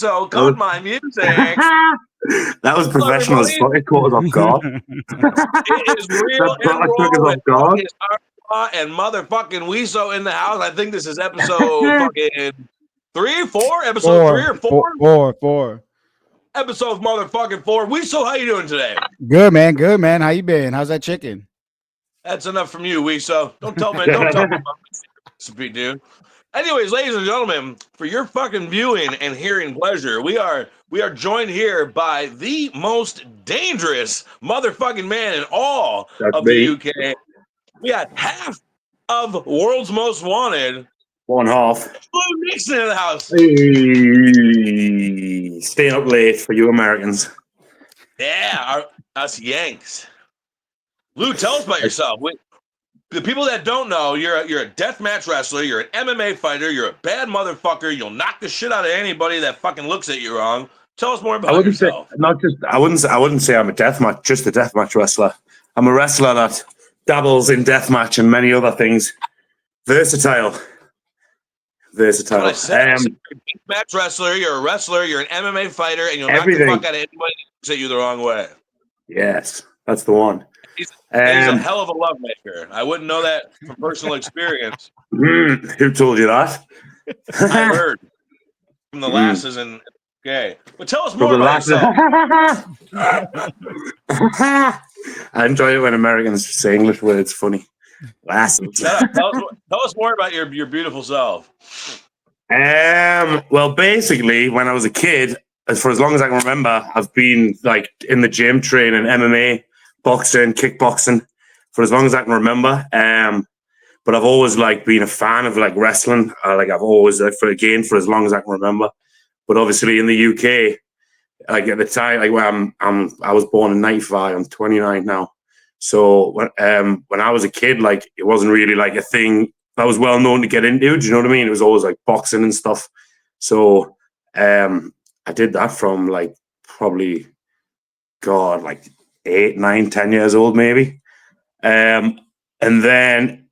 WISO, cut my music. That was professional as fuck. It caught us off guard. It is real and raw with fucking ARTOIS and motherfucking WISO in the house. I think this is episode fucking 3, 4? Episode 3 or 4? 4. Episode motherfucking 4. WISO, how you doing today? Good, man. Good, man. How you been? How's that chicken? That's enough from you, WISO. Don't tell me about my recipe, dude. Anyways, ladies and gentlemen, for your fucking viewing and hearing pleasure, we are joined here by the most dangerous motherfucking man in all of the UK. We got half of World's Most Wanted. 1/2. BIG LOU NIXON in the house. Hey, staying up late for you Americans. Yeah, us Yanks. Lou, tell us about yourself. The people that don't know, you're a deathmatch wrestler, you're an MMA fighter, you're a bad motherfucker, you'll knock the shit out of anybody that fucking looks at you wrong. Tell us more about yourself. I wouldn't say I'm a deathmatch, just a deathmatch wrestler. I'm a wrestler that dabbles in deathmatch and many other things. Versatile. That's what I said. You're a deathmatch wrestler, you're a wrestler, you're an MMA fighter, and you'll knock the fuck out of anybody that looks at you the wrong way. Yes, that's the one. He's a hell of a love maker. I wouldn't know that from personal experience. Who told you that? I heard from the lasses and okay. But tell us more about yourself. I enjoy it when Americans say English words funny. Lasses. Tell us more about your beautiful self. Well, basically, when I was a kid, for as long as I can remember, I've been like in the gym training MMA, boxing, kickboxing for as long as I can remember. But I've always like been a fan of like wrestling. Like I've always for as long as I can remember. But obviously in the UK, like at the time, like when I was born in '95. I'm 29 now. So when I was a kid, like it wasn't really like a thing that was well known to get into. Do you know what I mean? It was always like boxing and stuff. So I did that from like probably like 8, 9, 10 years old maybe. And then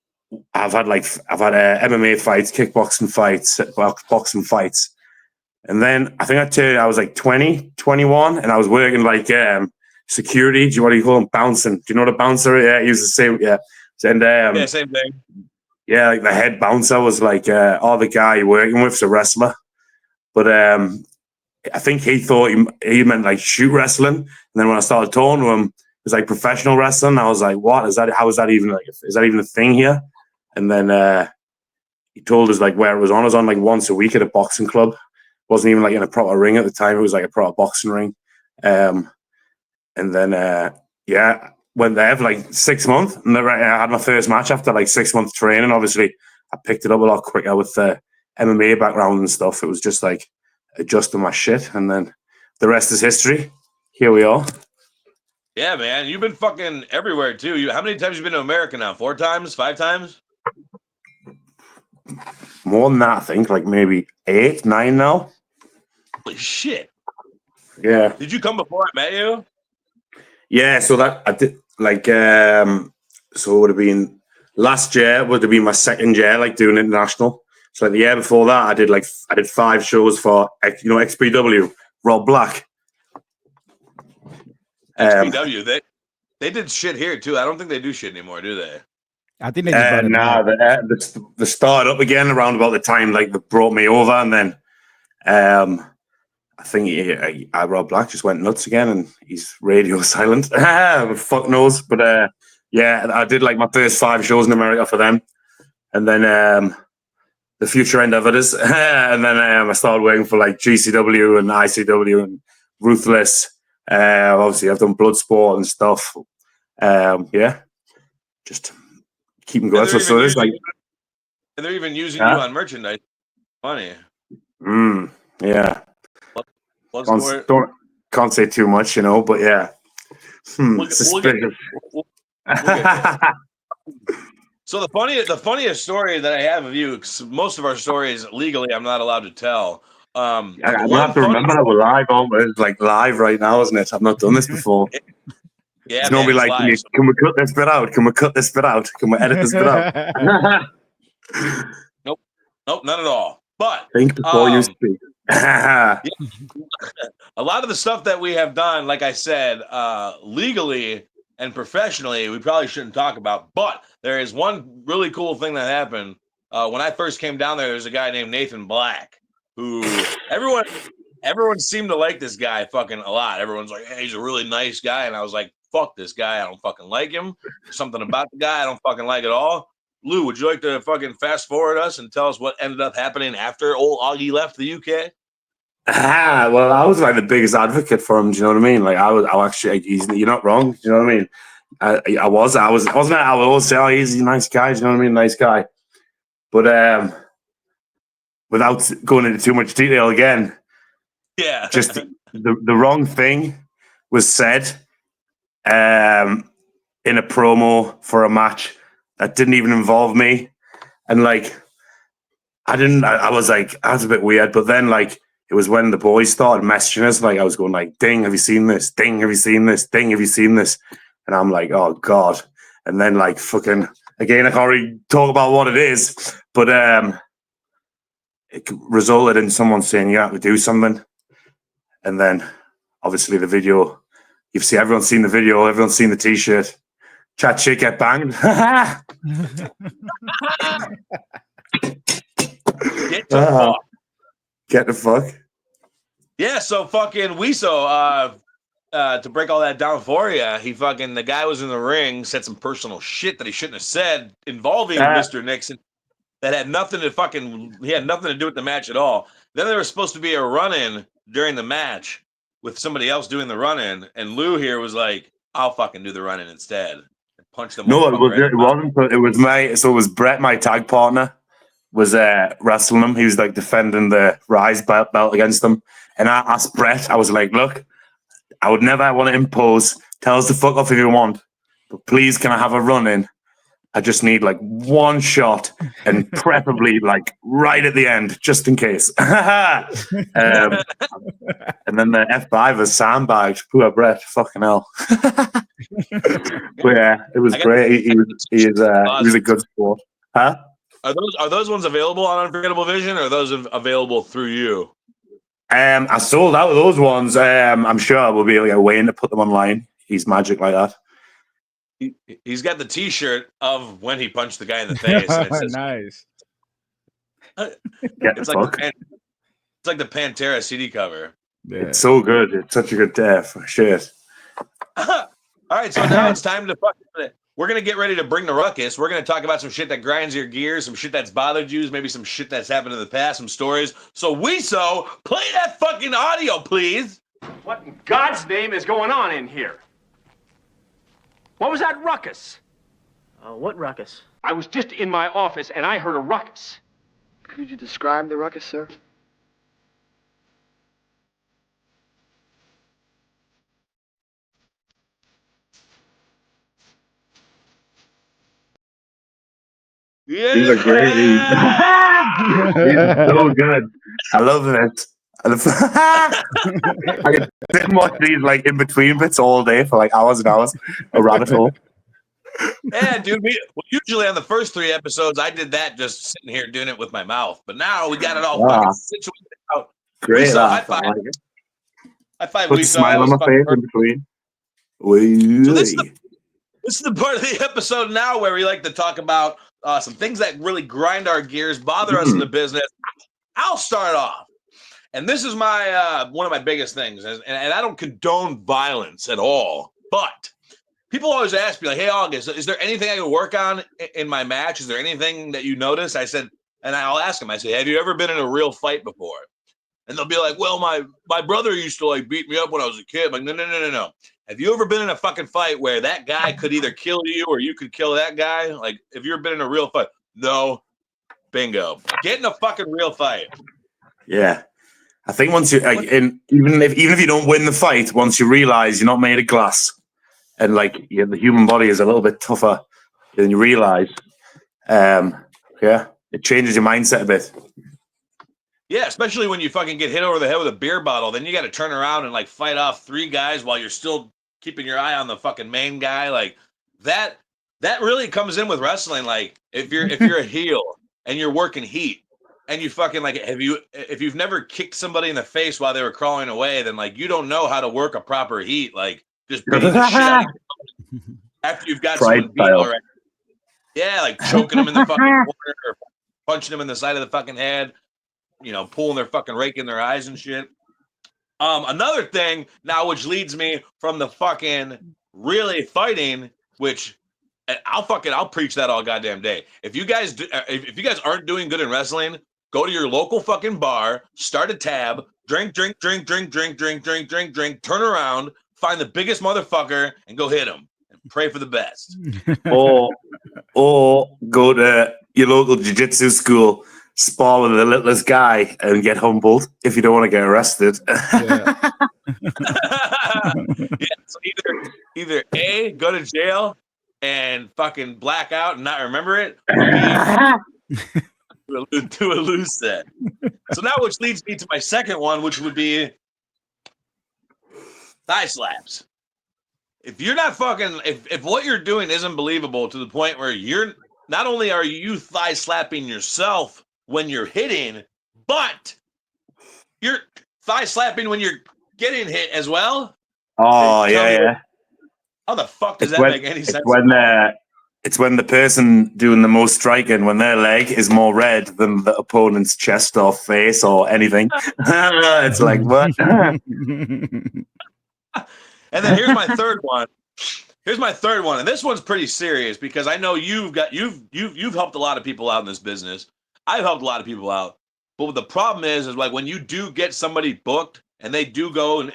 I've had MMA fights, kickboxing fights, boxing fights. And then I think I was like 20, 21, and I was working like security. What do you call them? Bouncing. Do you know what a bouncer? Yeah, he was the same. Yeah. And yeah, same thing. Yeah, like the head bouncer was like the guy you're working with's a wrestler. But I think he thought he meant like shoot wrestling. And then when I started talking to him, it was like professional wrestling. I was like, what is that? How is that even is that even a thing here? And then he told us like where it was on. It was on like once a week at a boxing club. It wasn't even like in a proper ring at the time. It was like a proper boxing ring. And then went there for like 6 months. And I had my first match after like 6 months training. Obviously, I picked it up a lot quicker with the MMA background and stuff. It was just like adjusting my shit, and then the rest is history. Here we are. Yeah, man, you've been fucking everywhere too. How many times have you been to America now? 4 times? 5 times? More than that, I think. Like maybe 8, 9 now. Holy shit! Yeah. Did you come before I met you? Yeah. So that I did like so it would have been last year. Would have been my second year, like doing international. So like the year before that, I did 5 shows for XPW, Rob Black. XPW, they did shit here too. I don't think they do shit anymore, do they? I think they just they started up again around about the time like they brought me over, and then I think Rob Black just went nuts again, and he's radio silent. Fuck knows, but yeah, I did like my first 5 shows in America for them, and then. The future end of it is. And then I started working for like GCW and ICW and Ruthless. Obviously, I've done Bloodsport and stuff. Yeah, just keeping going. So it's like, and they're even using you on merchandise. Funny. Yeah. Can't say too much, but yeah. Suspicious. So the funniest story that I have of you, most of our stories legally I'm not allowed to tell. I have to remember that we're live. It's like live right now, isn't it? I've not done this before. Yeah, it's normally like, can we cut this bit out? Can we cut this bit out? Can we edit this bit out? Nope, not at all. But think before you speak. A lot of the stuff that we have done, like I said, legally and professionally, we probably shouldn't talk about. But there is one really cool thing that happened. When I first came down there was a guy named Nathan Black, who everyone seemed to like this guy fucking a lot. Everyone's like, hey, he's a really nice guy. And I was like, fuck this guy. I don't fucking like him. There's something about the guy I don't fucking like at all. Lou, would you like to fucking fast forward us and tell us what ended up happening after old Augie left the UK? Well, I was like the biggest advocate for him. Do you know what I mean? Like, I actually, you're not wrong. Do you know what I mean? I would always say, oh, he's a nice guy. Do you know what I mean? Nice guy. But without going into too much detail again, yeah, just the wrong thing was said in a promo for a match that didn't even involve me, and like, I was like, that's a bit weird. But then like, it was when the boys started messaging us, like I was going like, ding, have you seen this? Ding, have you seen this? Ding, have you seen this? And I'm like, oh God. And then like fucking, again, I can't really talk about what it is, but it resulted in someone saying you have to do something. And then obviously the video, everyone's seen the video, everyone's seen the t-shirt. Chat shit get banged. Get the fuck. Yeah, so fucking WISO, to break all that down for you, the guy was in the ring, said some personal shit that he shouldn't have said involving Mr. Nixon that had nothing to do with the match at all. Then there was supposed to be a run-in during the match with somebody else doing the run-in, and Lou here was like, I'll fucking do the run-in instead. And punch them. No, it wasn't. It was Brett, my tag partner, was wrestling him. He was like defending the Rise belt against him. And I asked Brett, I was like, look, I would never want to impose. Tell us to fuck off if you want. But please, can I have a run-in? I just need like one shot and preferably like right at the end, just in case. And then the F5 was sandbagged. Poor Brett, fucking hell. But yeah, it was great. He was a good sport. Huh? Are those ones available on Unforgettable Vision, or are those available through you? I sold out of those ones. I'm sure we'll be able to get Wayne to put them online. He's magic like that. He's got the T-shirt of when he punched the guy in the face. And it says, nice. It's like the Pantera CD cover. Yeah. It's so good. It's such a good shit. All right, so now it's time to fucking. We're going to get ready to bring the ruckus. We're going to talk about some shit that grinds your gears, some shit that's bothered you, maybe some shit that's happened in the past, some stories. So, WISO, play that fucking audio, please. What in God's name is going on in here? What was that ruckus? What ruckus? I was just in my office and I heard a ruckus. Could you describe the ruckus, sir? Yeah. These are great. These are so good. I love it. I can sit and watch these like in between bits all day for like hours and hours. A rabbit hole. Yeah, dude. Usually on the first 3 episodes, I did that just sitting here doing it with my mouth. But now we got it all fucking situated out. Great. High five. High five, Put a smile on my face in between. So this is the part of the episode now where we like to talk about some things that really grind our gears, bother us in the business. I'll start off. And this is my one of my biggest things. And I don't condone violence at all. But people always ask me, like, hey, August, is there anything I can work on in my match? Is there anything that you notice? I said, and I'll ask them, I say, have you ever been in a real fight before? And they'll be like, well, my brother used to like beat me up when I was a kid. I'm like, no. Have you ever been in a fucking fight where that guy could either kill you or you could kill that guy? Like, have you ever been in a real fight? No. Bingo. Get in a fucking real fight. Yeah. I think once you like, even if you don't win the fight, once you realize you're not made of glass, and like the human body is a little bit tougher than you realize, it changes your mindset a bit. Yeah, especially when you fucking get hit over the head with a beer bottle, then you got to turn around and like fight off 3 guys while you're still keeping your eye on the fucking main guy. Like that really comes in with wrestling. Like if you're a heel and you're working heat, and you fucking like, if you've never kicked somebody in the face while they were crawling away, then like you don't know how to work a proper heat. Like just beating the shit out of you after you've got Pride someone beat style. already. Yeah, like choking them in the fucking corner or punching them in the side of the fucking head, pulling their fucking rake in their eyes and shit. Another thing now, which leads me from the fucking really fighting, which I'll preach that all goddamn day. If you guys aren't doing good in wrestling, go to your local fucking bar, start a tab, drink, turn around, find the biggest motherfucker, and go hit him. And pray for the best. Or go to your local jiu-jitsu school, spar with the littlest guy, and get humbled if you don't want to get arrested. Yeah. Yeah, so either A, go to jail and fucking black out and not remember it, or B, do a loose set. So now, which leads me to my second one, which would be thigh slaps. If you're not fucking, if what you're doing isn't believable to the point where you're not only are you thigh slapping yourself when you're hitting, but you're thigh slapping when you're getting hit as well. Oh, yeah. How the fuck does that make any sense? It's when the person doing the most striking, when their leg is more red than the opponent's chest or face or anything. It's like, what? And then here's my third one. And this one's pretty serious because I know you've helped a lot of people out in this business. I've helped a lot of people out. But the problem is like when you do get somebody booked and they do go and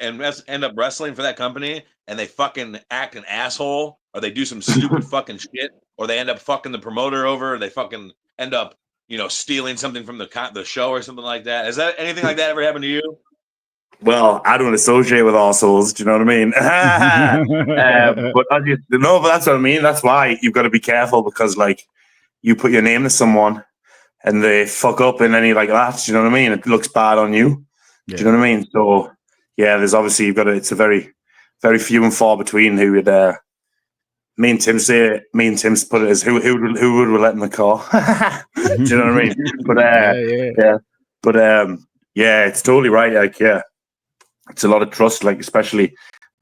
end up wrestling for that company and they fucking act an asshole or they do some stupid fucking shit or they end up fucking the promoter over or they fucking end up, stealing something from the show or something like that. Has that anything like that ever happened to you? Well, I don't associate with assholes. Do you know what I mean? But that's what I mean. That's why you've got to be careful because, like, you put your name to someone and they fuck up and any like that. Do you know what I mean? It looks bad on you. Yeah. Do you know what I mean? So, yeah, there's obviously it's a very, very few and far between who would. Me and Tim put it as who would we let in the car? Do you know what I mean? But yeah. But yeah, it's totally right. Like, yeah. It's a lot of trust, like especially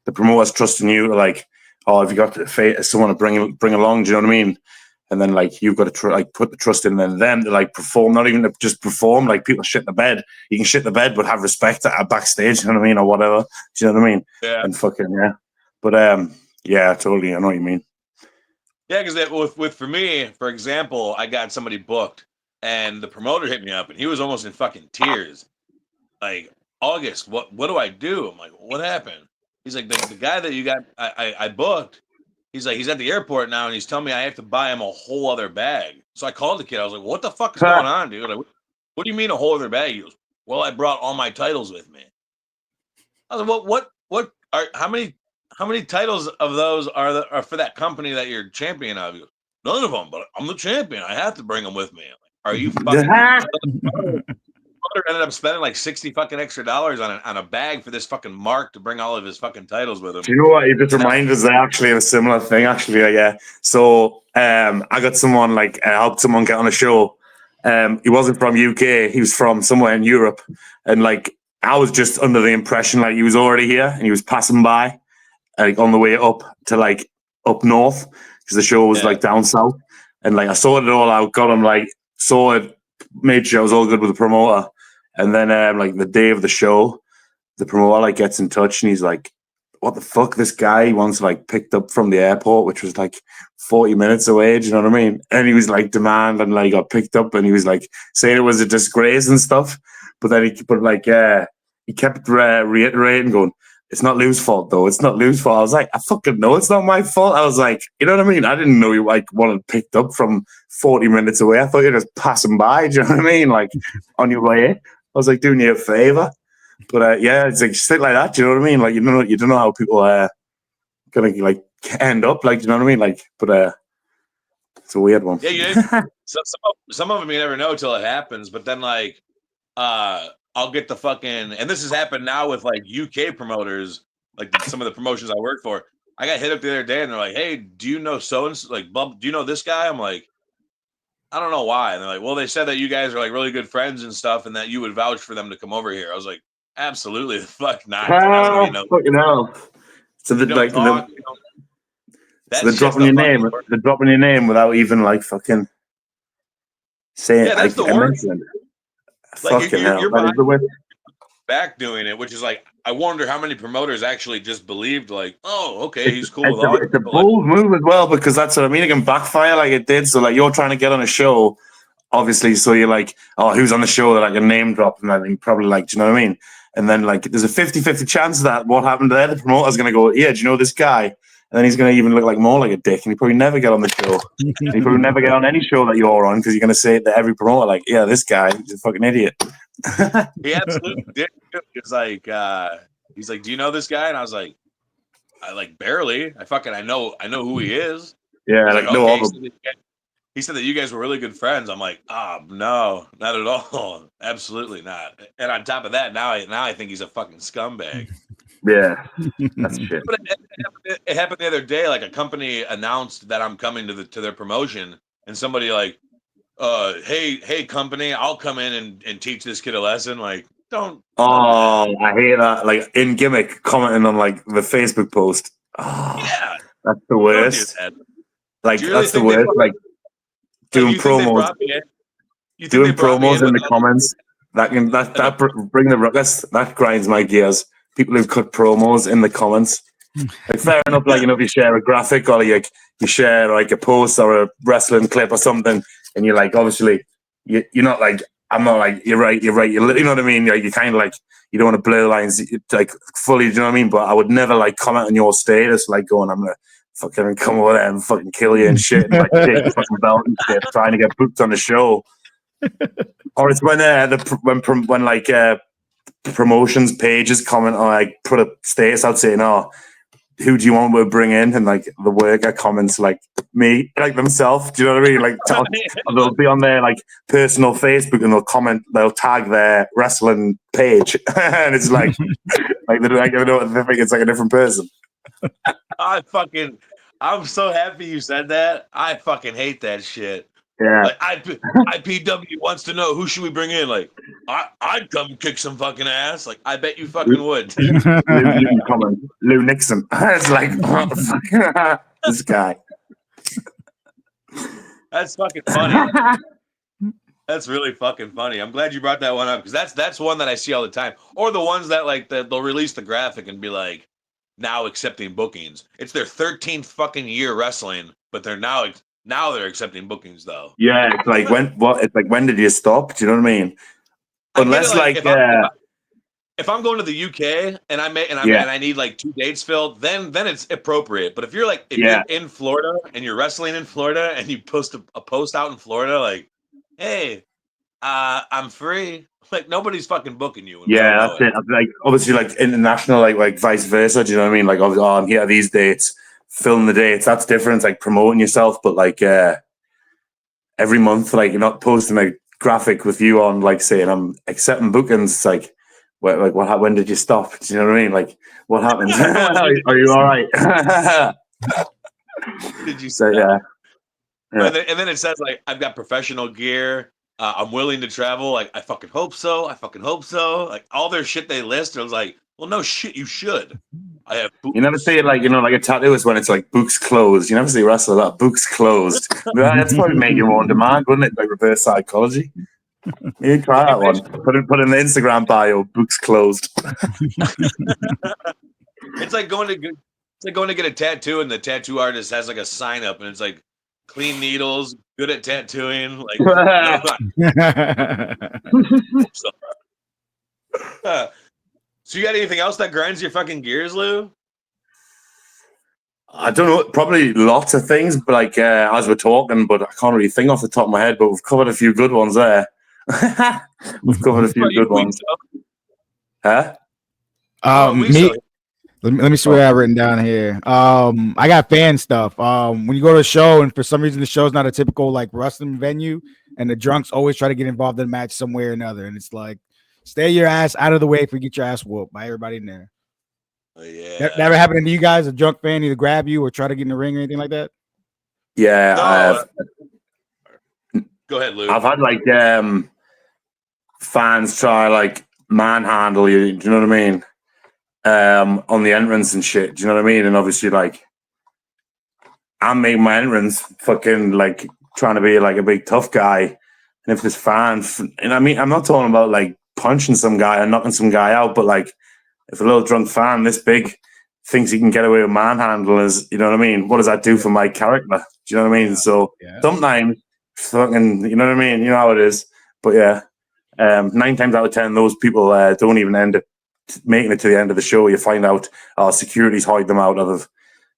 the promoters trusting you. Like, oh, have you got someone to bring along? Do you know what I mean? And then like you've got to put the trust in them to like perform, not even to just perform. Like people shit the bed. You can shit the bed, but have respect at backstage. You know what I mean, or whatever. Do you know what I mean? Yeah. And fucking yeah. But yeah, totally. I know what you mean. Yeah, because with for me, for example, I got somebody booked, and the promoter hit me up, and he was almost in fucking tears, like. August, what do I do? I'm like, what happened? He's like, the guy that you got, I booked. He's like, he's at the airport now, and he's telling me I have to buy him a whole other bag. So I called the kid. I was like, what the fuck is going on, dude? Like, what do you mean a whole other bag? He goes, well, I brought all my titles with me. I was like, what are how many titles of those are for that company that you're champion of? He goes, none of them, but I'm the champion. I have to bring them with me. I'm like, are you fucking? Ended up spending like $60 fucking extra on a bag for this fucking Mark to bring all of his fucking titles with him. Do you know what? It just reminds us actually of a similar thing. Actually, yeah. So I got someone I helped someone get on a show. He wasn't from UK. He was from somewhere in Europe, and like I was just under the impression like he was already here and he was passing by, like on the way up to like up north because the show was like down south, and like I sorted it all out, got him like sorted, made sure I was all good with the promoter. And then like the day of the show, the promoter like gets in touch and he's like, what the fuck? This guy wants like picked up from the airport, which was like 40 minutes away. Do you know what I mean? And he was like demanding like got picked up and he was like saying it was a disgrace and stuff. But then he kept reiterating going, it's not Lou's fault though. It's not Lou's fault. I was like, I fucking know it's not my fault. I was like, you know what I mean? I didn't know you like wanted picked up from 40 minutes away. I thought you were just passing by. Do you know what I mean? Like on your way. I was like doing you a favor, but yeah, it's like shit like that. Do you know what I mean? Like you don't know how people are gonna like end up. Like do you know what I mean? Like, but it's a weird one. Yeah, you some of them you never know till it happens. But then like, I'll get the fucking and this has happened now with like UK promoters, like some of the promotions I work for. I got hit up the other day and they're like, "Hey, do you know so and like, do you know this guy?" I'm like, I don't know why. And they're like, well, they said that you guys are like really good friends and stuff, and that you would vouch for them to come over here. I was like, absolutely the fuck not. I don't know, you know, fucking hell. So you they're don't like, talk. You know, so that they're shit's dropping the your fucking name. worst. They're dropping your name without even like fucking saying. Yeah, that's Like, the worst. mentioning. Like Fucking hell, you're that is behind the worst. back doing it, which is like, I wonder how many promoters actually just believed like, oh, okay, he's cool with all It's a people. Like, bold move as well, because that's what I mean. It can backfire like it did. So like you're trying to get on a show, obviously. So you're like, oh, who's on the show? They're like a name drop, and I think probably like, do you know what I mean? And then like there's a 50-50 chance that what happened there, the promoter's gonna go, yeah, do you know this guy? And then he's gonna even look like more like a dick, and he probably never get on the show. And he probably never get on any show that you're on, because you're gonna say to every promoter, like, yeah, this guy, he's a fucking idiot. he absolutely did. He's like, do you know this guy? And I was like, I like barely. I know who he is. Yeah, He's like like, no okay. other. He said that you guys were really good friends. I'm like, no, not at all. Absolutely not. And on top of that, now I think he's a fucking scumbag. Yeah, that's shit. But it happened the other day. Like a company announced that I'm coming to their promotion, and somebody like, hey company, I'll come in and teach this kid a lesson. Like, don't. Oh, I hate that. Like in gimmick, commenting on like the Facebook post. Oh, Yeah, that's the don't do worst. that. Like Do you really that's the think worst. Like doing you think they promos, brought me in? You think doing they brought me promos in in the without comments. Bring the ruckus. That grinds my gears. People who cut promos in the comments. Like fair enough. Like, you know, if you share a graphic or like you share like a post or a wrestling clip or something, and you're like, obviously, you're not like, I'm not like, you're right. You know what I mean? You're kind of like, you don't want to blur lines like fully. Do you know what I mean? But I would never like comment on your status like going, I'm gonna fucking come over there and fucking kill you and shit, and like take your fucking belt and shit, trying to get booked on the show. Or it's when promotions pages comment or like put a status out saying, oh, who do you want to bring in? And like the worker comments like me, like themselves. Do you know what I mean? Like they'll be on their like personal Facebook and they'll tag their wrestling page, and it's like they think it's like a different person. I'm so happy you said that. I fucking hate that shit. Yeah. Like IPW wants to know who should we bring in. Like I'd come kick some fucking ass. Like I bet you fucking would. Lou Nixon. It's like this guy. That's fucking funny. That's really fucking funny. I'm glad you brought that one up, because that's one that I see all the time. Or the ones that like they'll release the graphic and be like, now accepting bookings. It's their 13th fucking year wrestling, but they're now they're accepting bookings though. Yeah, it's like when did you stop? Do you know what I mean? Unless if I'm going to the UK and I need like 2 dates filled, then it's appropriate. But if you're in Florida and you're wrestling in Florida and you post a post out in Florida like, hey, I'm free. Like nobody's fucking booking you. Yeah, that's it. Like obviously, like international, like vice versa. Do you know what I mean? Like, oh, I'm here these dates, film the dates. That's different. It's like promoting yourself, but like every month, like you're not posting a graphic with you on, like saying I'm accepting bookings. It's like, when did you stop? Do you know what I mean? Like, what happened? Are you all right? Did you say yeah? Yeah. And then it says like, I've got professional gear. I'm willing to travel. Like, I fucking hope so. Like all their shit they list. I was like, well, no shit, you should. I have boots. You never see it like, you know, like a tattoo is when it's like books closed. You never see wrestler that books closed. That's probably make you more on demand, wouldn't it? Like reverse psychology. You try that one. Put in the Instagram bio, books closed. It's like going to get a tattoo, and the tattoo artist has like a sign up, and it's like clean needles, good at tattooing. Like, so you got anything else that grinds your fucking gears, Lou? I don't know, probably lots of things, but like as we're talking, but I can't really think off the top of my head. But we've covered a few good ones there. We've covered a few good ones. Huh? Me. Let me see what I have written down here. I got fan stuff. When you go to a show and for some reason the show's not a typical like wrestling venue, and the drunks always try to get involved in a match some way or another, and it's like, stay your ass out of the way if you get your ass whooped by everybody in there. Yeah. That never happened to you guys? A drunk fan either grab you or try to get in the ring or anything like that? Yeah, no. Go ahead, Lou. I've had like fans try like manhandle you. Do you know what I mean? On the entrance and shit. Do you know what I mean? And obviously, like, I'm making my entrance, fucking like trying to be like a big tough guy. And if this fan, and I mean, I'm not talking about like punching some guy or knocking some guy out, but like if a little drunk fan this big thinks he can get away with manhandling, you know what I mean? What does that do for my character? Do you know what I mean? So sometimes, fucking, you know what I mean? You know how it is. But yeah, 9 times out of 10, those people don't even end up making it to the end of the show. You find out security's hide them out of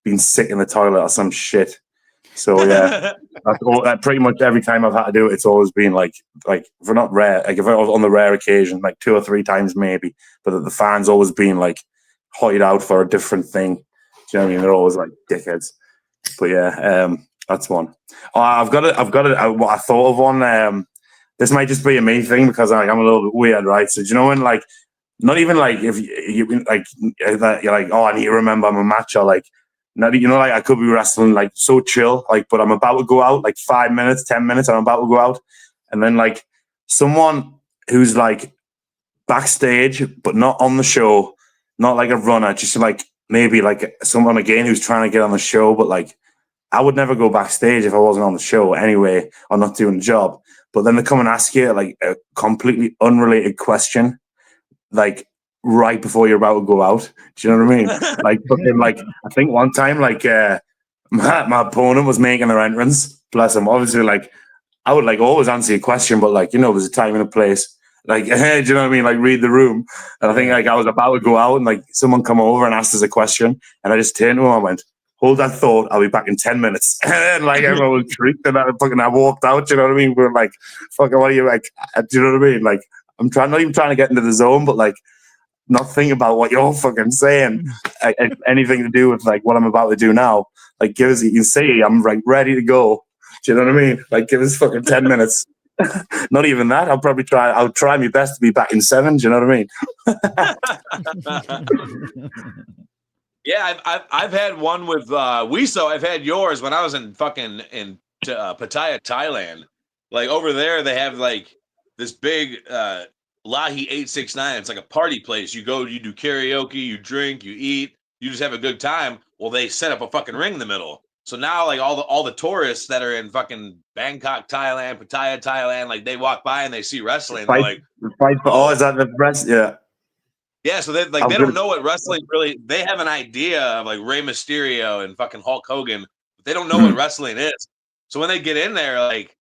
being sick in the toilet or some shit. So yeah, that pretty much every time I've had to do it, it's always been like if we're not rare, like if I was on the rare occasion, like 2 or 3 times maybe, but the fans always been like hide out for a different thing. Do you know what I mean? They're always like dickheads. But yeah, that's one. I've got it. What I thought of one. This might just be a me thing because like, I'm a little bit weird, right? So do you know when like, not even like if you like that you're like, oh, I need to remember my match, or like, not, you know, like I could be wrestling like so chill, like, but I'm about to go out like 5 minutes, 10 minutes, and I'm about to go out, and then like someone who's like backstage but not on the show, not like a runner, just like maybe like someone again who's trying to get on the show, but like I would never go backstage if I wasn't on the show anyway or not doing the job. But then they come and ask you like a completely unrelated question, like right before you're about to go out. Do you know what I mean? Like fucking like I think one time like my opponent was making their entrance. Bless him. Obviously, like I would like always answer your question, but like, you know, there's a time and a place. Like, do you know what I mean? Like read the room. And I think like I was about to go out and like someone come over and asked us a question, and I just turned to him and I went, hold that thought, I'll be back in 10 minutes. And then like everyone was freaked and I walked out, you know what I mean? We're like, fucking what are you like? Do you know what I mean? Like I'm not even trying to get into the zone, but like not thinking about what you're fucking saying. Anything to do with like what I'm about to do now. Like give us, you can see I'm like ready to go. Do you know what I mean? Like give us fucking 10 minutes. Not even that. I'll try my best to be back in 7. Do you know what I mean? Yeah, I've had one with WISO. I've had yours when I was in fucking Pattaya, Thailand. Like over there, they have like this big Lahi 869. It's like a party place. You go, you do karaoke, you drink, you eat, you just have a good time. Well, they set up a fucking ring in the middle. So now, like all the tourists that are in fucking Bangkok, Thailand, Pattaya, Thailand, like they walk by and they see wrestling. They're like, oh, is that the rest? Yeah. Yeah, so they don't know what wrestling really. They have an idea of like Rey Mysterio and fucking Hulk Hogan, but they don't know what wrestling is. So when they get in there, like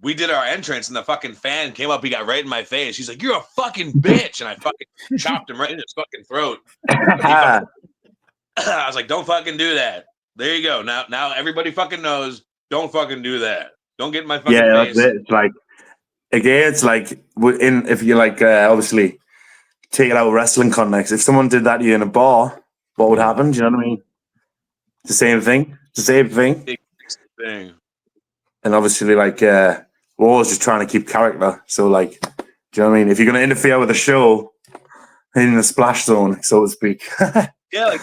we did our entrance, and the fucking fan came up. He got right in my face. He's like, "You're a fucking bitch," and I fucking chopped him right in his fucking throat. I was like, "Don't fucking do that." There you go. Now everybody fucking knows. Don't fucking do that. Don't get in my fucking face. That's it. It's like again, it's like if you like obviously. Take it out of wrestling context. If someone did that to you in a bar, what would happen? Do you know what I mean? It's the same thing. It's the same thing. And obviously, like, we're always just trying to keep character. So, like, do you know what I mean? If you're going to interfere with a show in the splash zone, so to speak. Yeah, like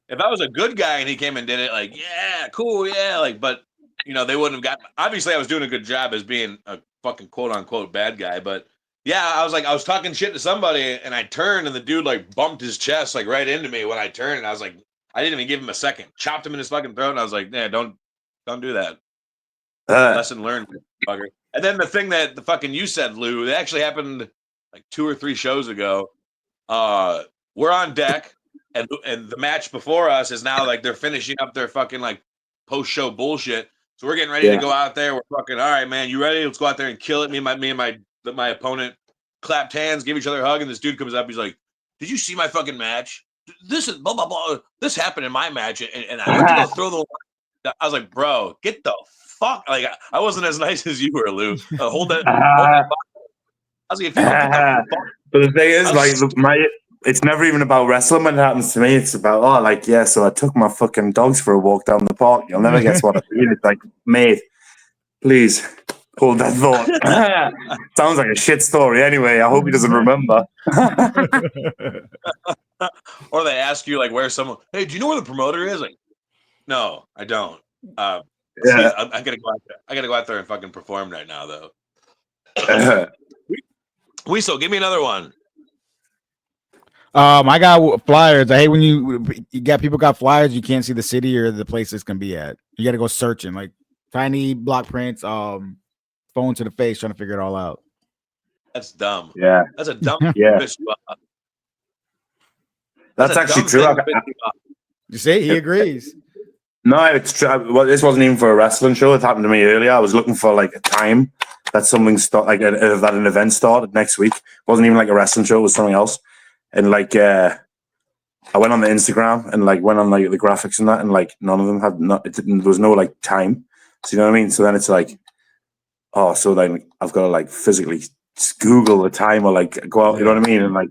if I was a good guy and he came and did it, like, yeah, cool, yeah, like, but you know, they wouldn't have gotten. Obviously, I was doing a good job as being a fucking quote unquote bad guy, but. Yeah, I was talking shit to somebody, and I turned, and the dude like bumped his chest like right into me when I turned, and I was like, I didn't even give him a second, chopped him in his fucking throat, and I was like, yeah, don't do that. Lesson learned, fucker. And then the thing that the fucking you said, Lou, it actually happened like 2 or 3 shows ago. We're on deck, and the match before us is now like they're finishing up their fucking like post show bullshit. So we're getting ready to go out there. We're fucking all right, man. You ready? Let's go out there and kill it. Me and my opponent clapped hands, gave each other a hug, and this dude comes up. He's like, "Did you see my fucking match? This is blah blah blah. This happened in my match, and I went to go throw the." I was like, "Bro, get the fuck!" Like I wasn't as nice as you were, Lou. Hold that. I was like, "If you don't get the fuck." But the thing is, like, it's never even about wrestling when it happens to me. It's about so I took my fucking dogs for a walk down the park. You'll never guess what I feel. It's like, mate, please. Hold that thought. Sounds like a shit story. Anyway, I hope he doesn't remember. Or they ask you like, "Where's someone?" Hey, do you know where the promoter is? Like, no, I don't. Yeah. I gotta go out there. I gotta go out there and fucking perform right now, though. WISO, give me another one. I got flyers. I hate when you got people got flyers. You can't see the city or the place it's gonna be at. You got to go searching, like tiny block prints. Phone to the face, trying to figure it all out. That's dumb. Yeah. That's a dumb. Yeah. That's actually true. You see, he agrees. No, it's true. Well, this wasn't even for a wrestling show. It happened to me earlier. I was looking for like a time that something that an event started next week. It wasn't even like a wrestling show. It was something else. And like, I went on the Instagram and like went on like the graphics and that, and like none of them had there was no like time. So you know what I mean? So then it's like, oh, so then I've got to like physically Google the time or like go out, you know what I mean? And like,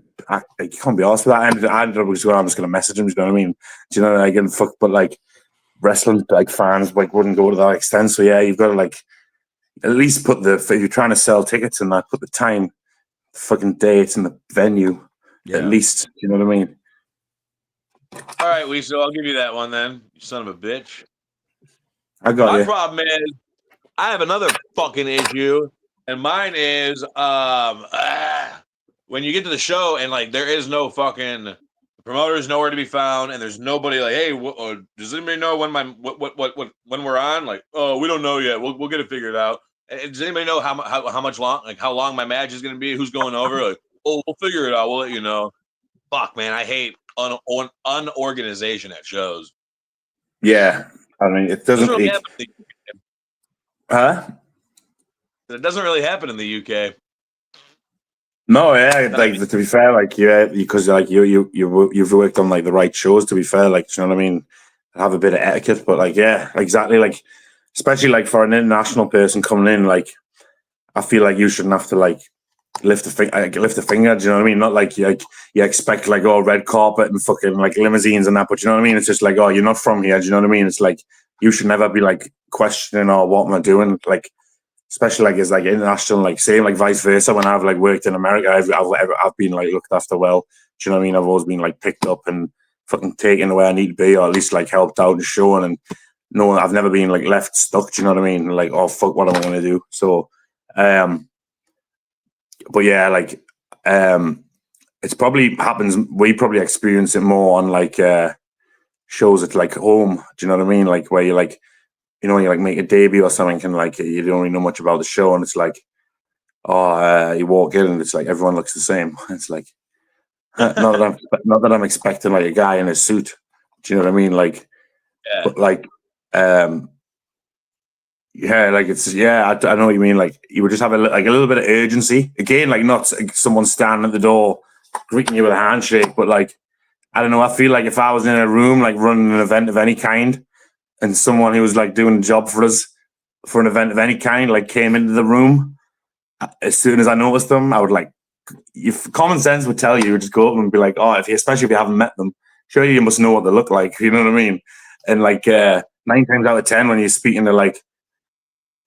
you can't be asked for that. I ended up just going, I'm just going to message him, you know what I mean? Do you know, like, and fuck, but like wrestling like fans like wouldn't go to that extent. So yeah, you've got to like at least put if you're trying to sell tickets and that, put the time, the fucking date and the venue. Yeah. At least, you know what I mean? All right, WISO, I'll give you that one then, you son of a bitch. I got My problem is I have another fucking issue, and mine is when you get to the show and like there is no fucking the promoter is nowhere to be found, and there's nobody like, hey, does anybody know when when we're on? Like, oh, we don't know yet. We'll get it figured out. And does anybody know how long my match is going to be? Who's going over? Like, oh, we'll figure it out. We'll let you know. Fuck, man, I hate unorganization at shows. Yeah, I mean, it doesn't really happen in the UK. Huh? It doesn't really happen in the UK. No, yeah, like to be fair, like because like you've worked on like the right shows. To be fair, like you know what I mean, have a bit of etiquette. But like, yeah, exactly. Like, especially like for an international person coming in, like I feel like you shouldn't have to like lift a finger. Do you know what I mean? Not like you expect like red carpet and fucking like limousines and that. But you know what I mean? It's just like, oh, you're not from here. Do you know what I mean? It's like you should never be like questioning what am I doing? Like, especially like it's like international, like same like vice versa. When I've like worked in America, I've been like looked after well. Do you know what I mean? I've always been like picked up and fucking taken where I need to be, or at least like helped out and shown. And no, I've never been like left stuck. Do you know what I mean? Like, oh fuck, what am I gonna do? So, but yeah, like, it's probably happens. We probably experience it more on like shows at like home. Do you know what I mean? Like where you like, you know, when you like make a debut or something, and like you don't really know much about the show, and it's like, you walk in and it's like everyone looks the same. It's like, not that I'm expecting like a guy in a suit. Do you know what I mean? Like, yeah. But like, yeah, like it's I know what you mean. Like you would just have a little bit of urgency. Again, like not someone standing at the door greeting you with a handshake, but like I don't know. I feel like if I was in a room like running an event of any kind, and someone who was like doing a job for us for an event of any kind like came into the room, as soon as I noticed them, I would like. If common sense would tell you, just go up and be like, oh, especially if you haven't met them, surely you must know what they look like. You know what I mean? And like 9 times out of 10, when you're speaking to like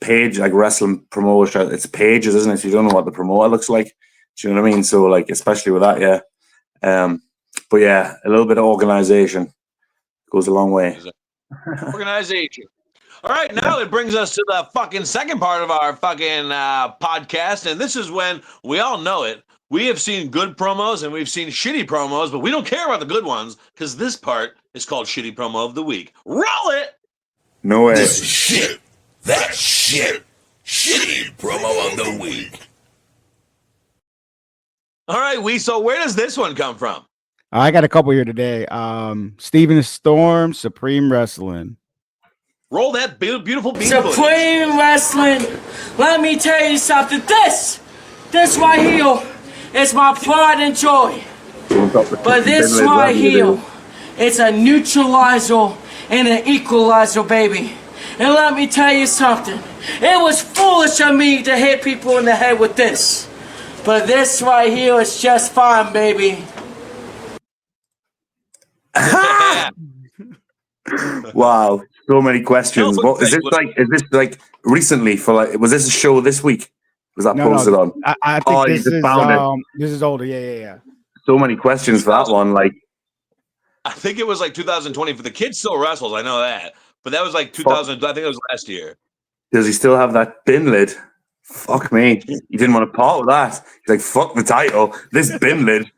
page like wrestling promoter, it's pages, isn't it? So you don't know what the promoter looks like. Do you know what I mean? So like, especially with that, yeah. But yeah, a little bit of organization goes a long way. Organization. All right, now it brings us to the fucking second part of our fucking podcast, and this is when we all know it. We have seen good promos and we've seen shitty promos, but we don't care about the good ones because this part is called Shitty Promo of the Week. Roll it! No way. This is shit. That's shit. Shitty Promo of the Week. All right, WISO, where does this one come from? I got a couple here today. Steven Storm, Supreme Wrestling. Roll that beautiful beat. Supreme Wrestling. Let me tell you something. This right here is my pride and joy. But this right here, it's a neutralizer and an equalizer, baby. And let me tell you something. It was foolish of me to hit people in the head with this. But this right here is just fine, baby. Wow, so many questions. What is this like recently for like was this a show this week? Was that posted on? I think this is older. Yeah. So many questions for that one. Like I think it was like 2020 for the kid still wrestles, I know that. but that was like 2000. I think it was last year. Does he still have that bin lid? Fuck me. He didn't want to part with that. He's like, fuck the title. This bin lid,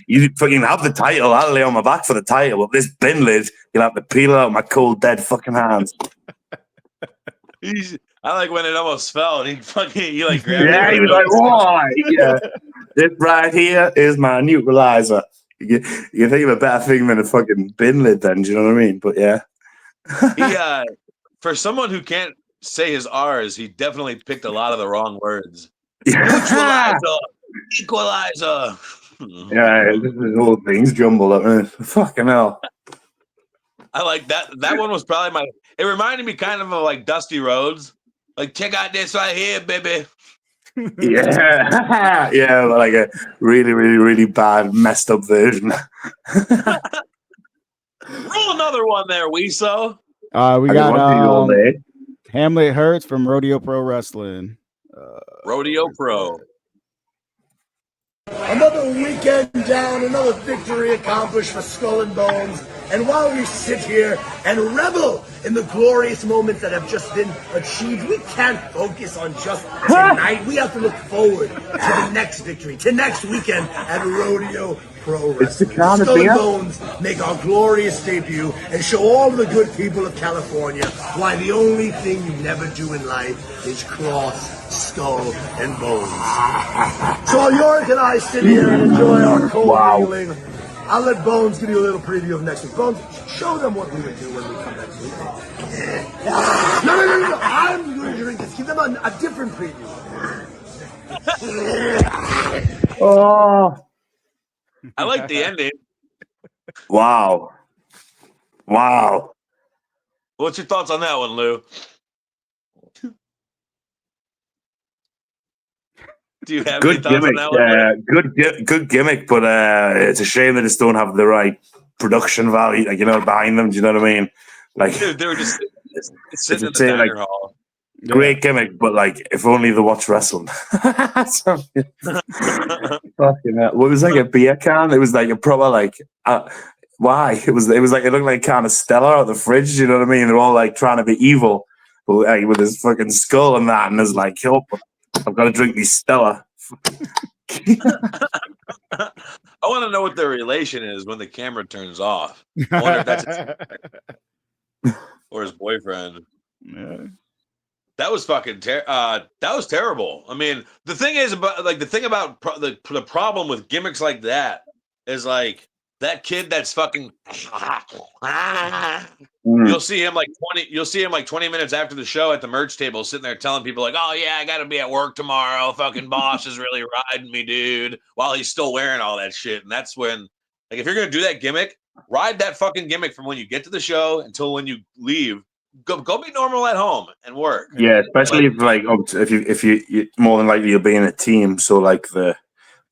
you fucking have the title. I'll lay on my back for the title. But this bin lid, you'll have to peel it out of my cold, dead fucking hands. I like when it almost fell and he like grabbed it. Yeah, he was like, why? Yeah. This right here is my neutralizer. You think of a better thing than a fucking bin lid then, do you know what I mean? But yeah. For someone who can't say his R's, he definitely picked a lot of the wrong words. Yeah. Equalizer. Yeah, this is all things jumbled up. Fucking hell. I like that. That one was probably it reminded me kind of like Dusty Rhodes. Like, check out this right here, baby. Yeah. Yeah, like a really, really, really bad, messed up version. Roll another one there, WISO. We got Hamlet Hurts from Rodeo Pro Wrestling. Rodeo Pro. Another weekend down, another victory accomplished for Skull and Bones. And while we sit here and revel in the glorious moments that have just been achieved, we can't focus on just tonight. We have to look forward to the next victory, to next weekend at Rodeo Pro Wrestling. Skull and Bones make our glorious debut and show all the good people of California why the only thing you never do in life is cross Skull and Bones. So while Yorick and I sit here and enjoy our cold feeling, I'll let Bones give you a little preview of next week. Bones, show them what we would do when we come next week. No. I'm going to drink this. Give them a different preview. Oh. I like the ending. Wow. What's your thoughts on that one, Lou? Do you have any thoughts on that one? Good gimmick, but it's a shame they just don't have the right production value, like, behind them. Do you know what I mean? Like, dude, they were just sitting in the diner hall. Great gimmick, but like, if only they watch wrestling. Fucking hell. What was like a beer can? It was like a proper why? It was like it looked like a can of Stella out of the fridge. You know what I mean? They're all like trying to be evil, but like, with his fucking skull and that, and there's like, oh, I've got to drink these Stella. I want to know what their relation is when the camera turns off. I wonder if that's or his boyfriend. Yeah. That was fucking that was terrible. I mean, the thing about the problem with gimmicks like that is like that kid that's fucking you'll see him like 20 minutes after the show at the merch table sitting there telling people like, oh yeah, I gotta be at work tomorrow. Fucking boss is really riding me, dude, while he's still wearing all that shit. And that's when, like, if you're gonna do that gimmick, ride that fucking gimmick from when you get to the show until when you leave. Go be normal at home and work. Yeah, especially if you more than likely you'll be in a team, so like the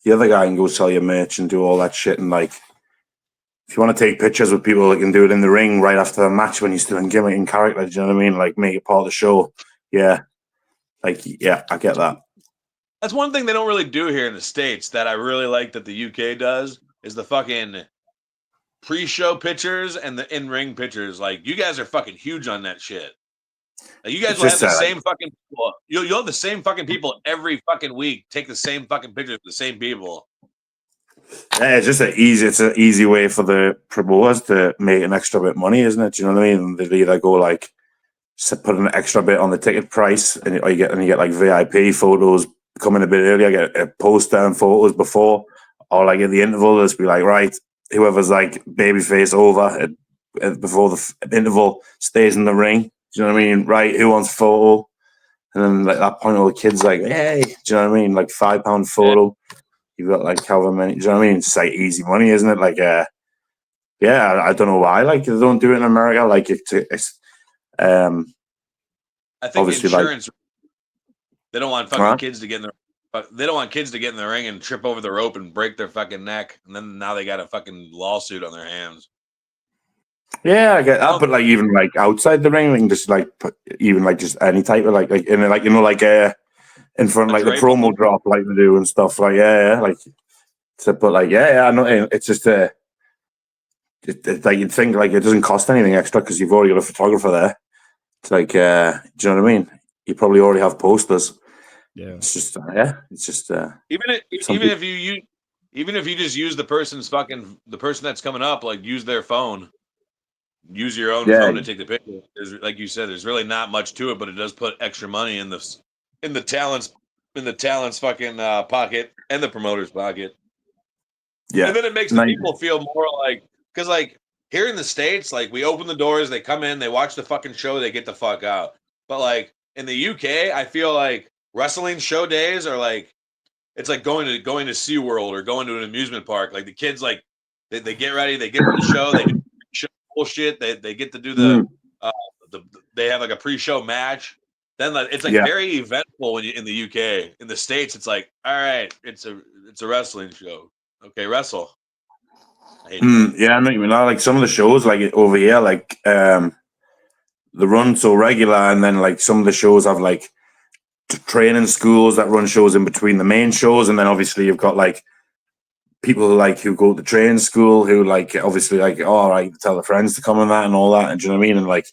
other guy can go sell your merch and do all that shit, and like if you want to take pictures with people, they can do it in the ring right after the match when you're still in gimmick and character. Do you know what I mean? Like, make it part of the show. Yeah, I get that. That's one thing they don't really do here in the States that I really like that the UK does is the fucking pre-show pictures and the in-ring pictures. Like, you guys are fucking huge on that shit. Like, you guys will have the same fucking people. You'll have the same fucking people every fucking week take the same fucking pictures of the same people. Yeah, it's just it's an easy way for the promoters to make an extra bit of money, isn't it? Do you know what I mean? They either go like put an extra bit on the ticket price, and you get like VIP photos coming a bit earlier, get a poster and photos before, or like at the interval, just be like, right, whoever's like babyface over before the interval stays in the ring. Do you know what I mean? Right, who wants a photo? And then like that point, all the kids like, hey, do you know what I mean? Like £5 photo. You've got like however many. Do you know what I mean? It's like easy money, isn't it? Like, yeah, I don't know why. Like, they don't do it in America. Like, it's I think obviously insurance. They don't want fucking kids to get in the. They don't want kids to get in the ring and trip over the rope and break their fucking neck, and then now they got a fucking lawsuit on their hands. Yeah, I get that, but like even like outside the ring, like just like even like just any type of like in like in front like the promo drop like they do and stuff like like so, but like I know it's just like you'd think like it doesn't cost anything extra because you've already got a photographer there. It's like, do you know what I mean? You probably already have posters. Yeah, it's just Even if you just use the person's the person that's coming up, like use their phone, use your own phone to take the picture. Like you said, there's really not much to it, but it does put extra money in the talent's fucking pocket and the promoter's pocket. Yeah, and then it makes the people feel more like, because like here in the States, like we open the doors, they come in, they watch the fucking show, they get the fuck out. But like in the UK, I feel like wrestling show days are like, it's like going to SeaWorld or going to an amusement park. Like the kids, like they get ready, they get to the show, they do show bullshit, they get to do they have like a pre-show match. Then like, it's like very eventful when you in the UK. In the States, it's like, all right, it's a wrestling show. Okay, wrestle. I know what you mean. Like some of the shows, like over here, like the run so regular, and then like some of the shows have like training schools that run shows in between the main shows, and then obviously you've got like people like who go to training school who like obviously like, oh, all right, tell their friends to come and that and all that, and do you know what I mean? And like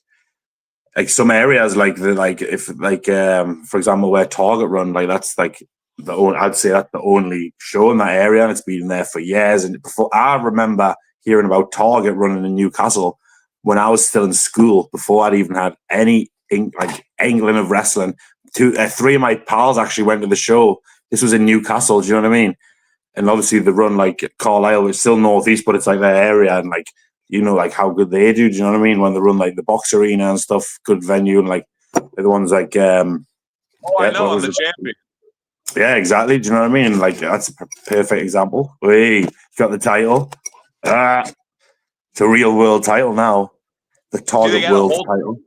some areas like if like for example where Target run, like that's like I'd say that's the only show in that area, and it's been there for years. And before, I remember hearing about Target running in Newcastle when I was still in school, before I'd even had any inkling of wrestling. Three of my pals actually went to the show. This was in Newcastle, do you know what I mean? And obviously they run like Carlisle, it's still northeast, but it's like their area, and like, you know, like how good they do you know what I mean? When they run like the box arena and stuff, good venue, and like they're the ones like I know, I'm the champion. Yeah, exactly. Do you know what I mean? Like that's a perfect example. Hey, got the title. It's a real world title now. The Target World title.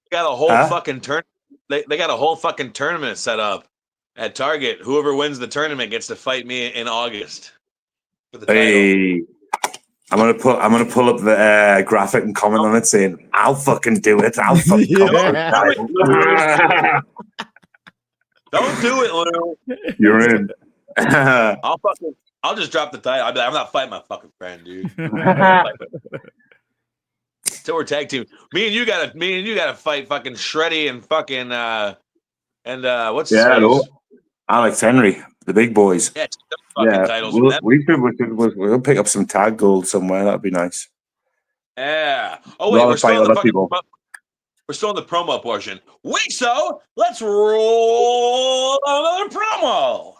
They got a whole fucking tournament. They got a whole fucking tournament set up at Target. Whoever wins the tournament gets to fight me in August for the title. Hey, I'm gonna pull up the graphic and comment on it saying, "I'll fucking do it. I'll fucking Don't do it, Lou. You're in. I'll just drop the title. I'm not fighting my fucking friend, dude. So we're tag team. Me and you gotta fight fucking Shreddy and fucking what's his face? Alex Henry, the big boys. Yeah, titles. We'll pick up some tag gold somewhere. That'd be nice. Yeah. Oh wait, we're still in the promo portion. WISO, let's roll another promo.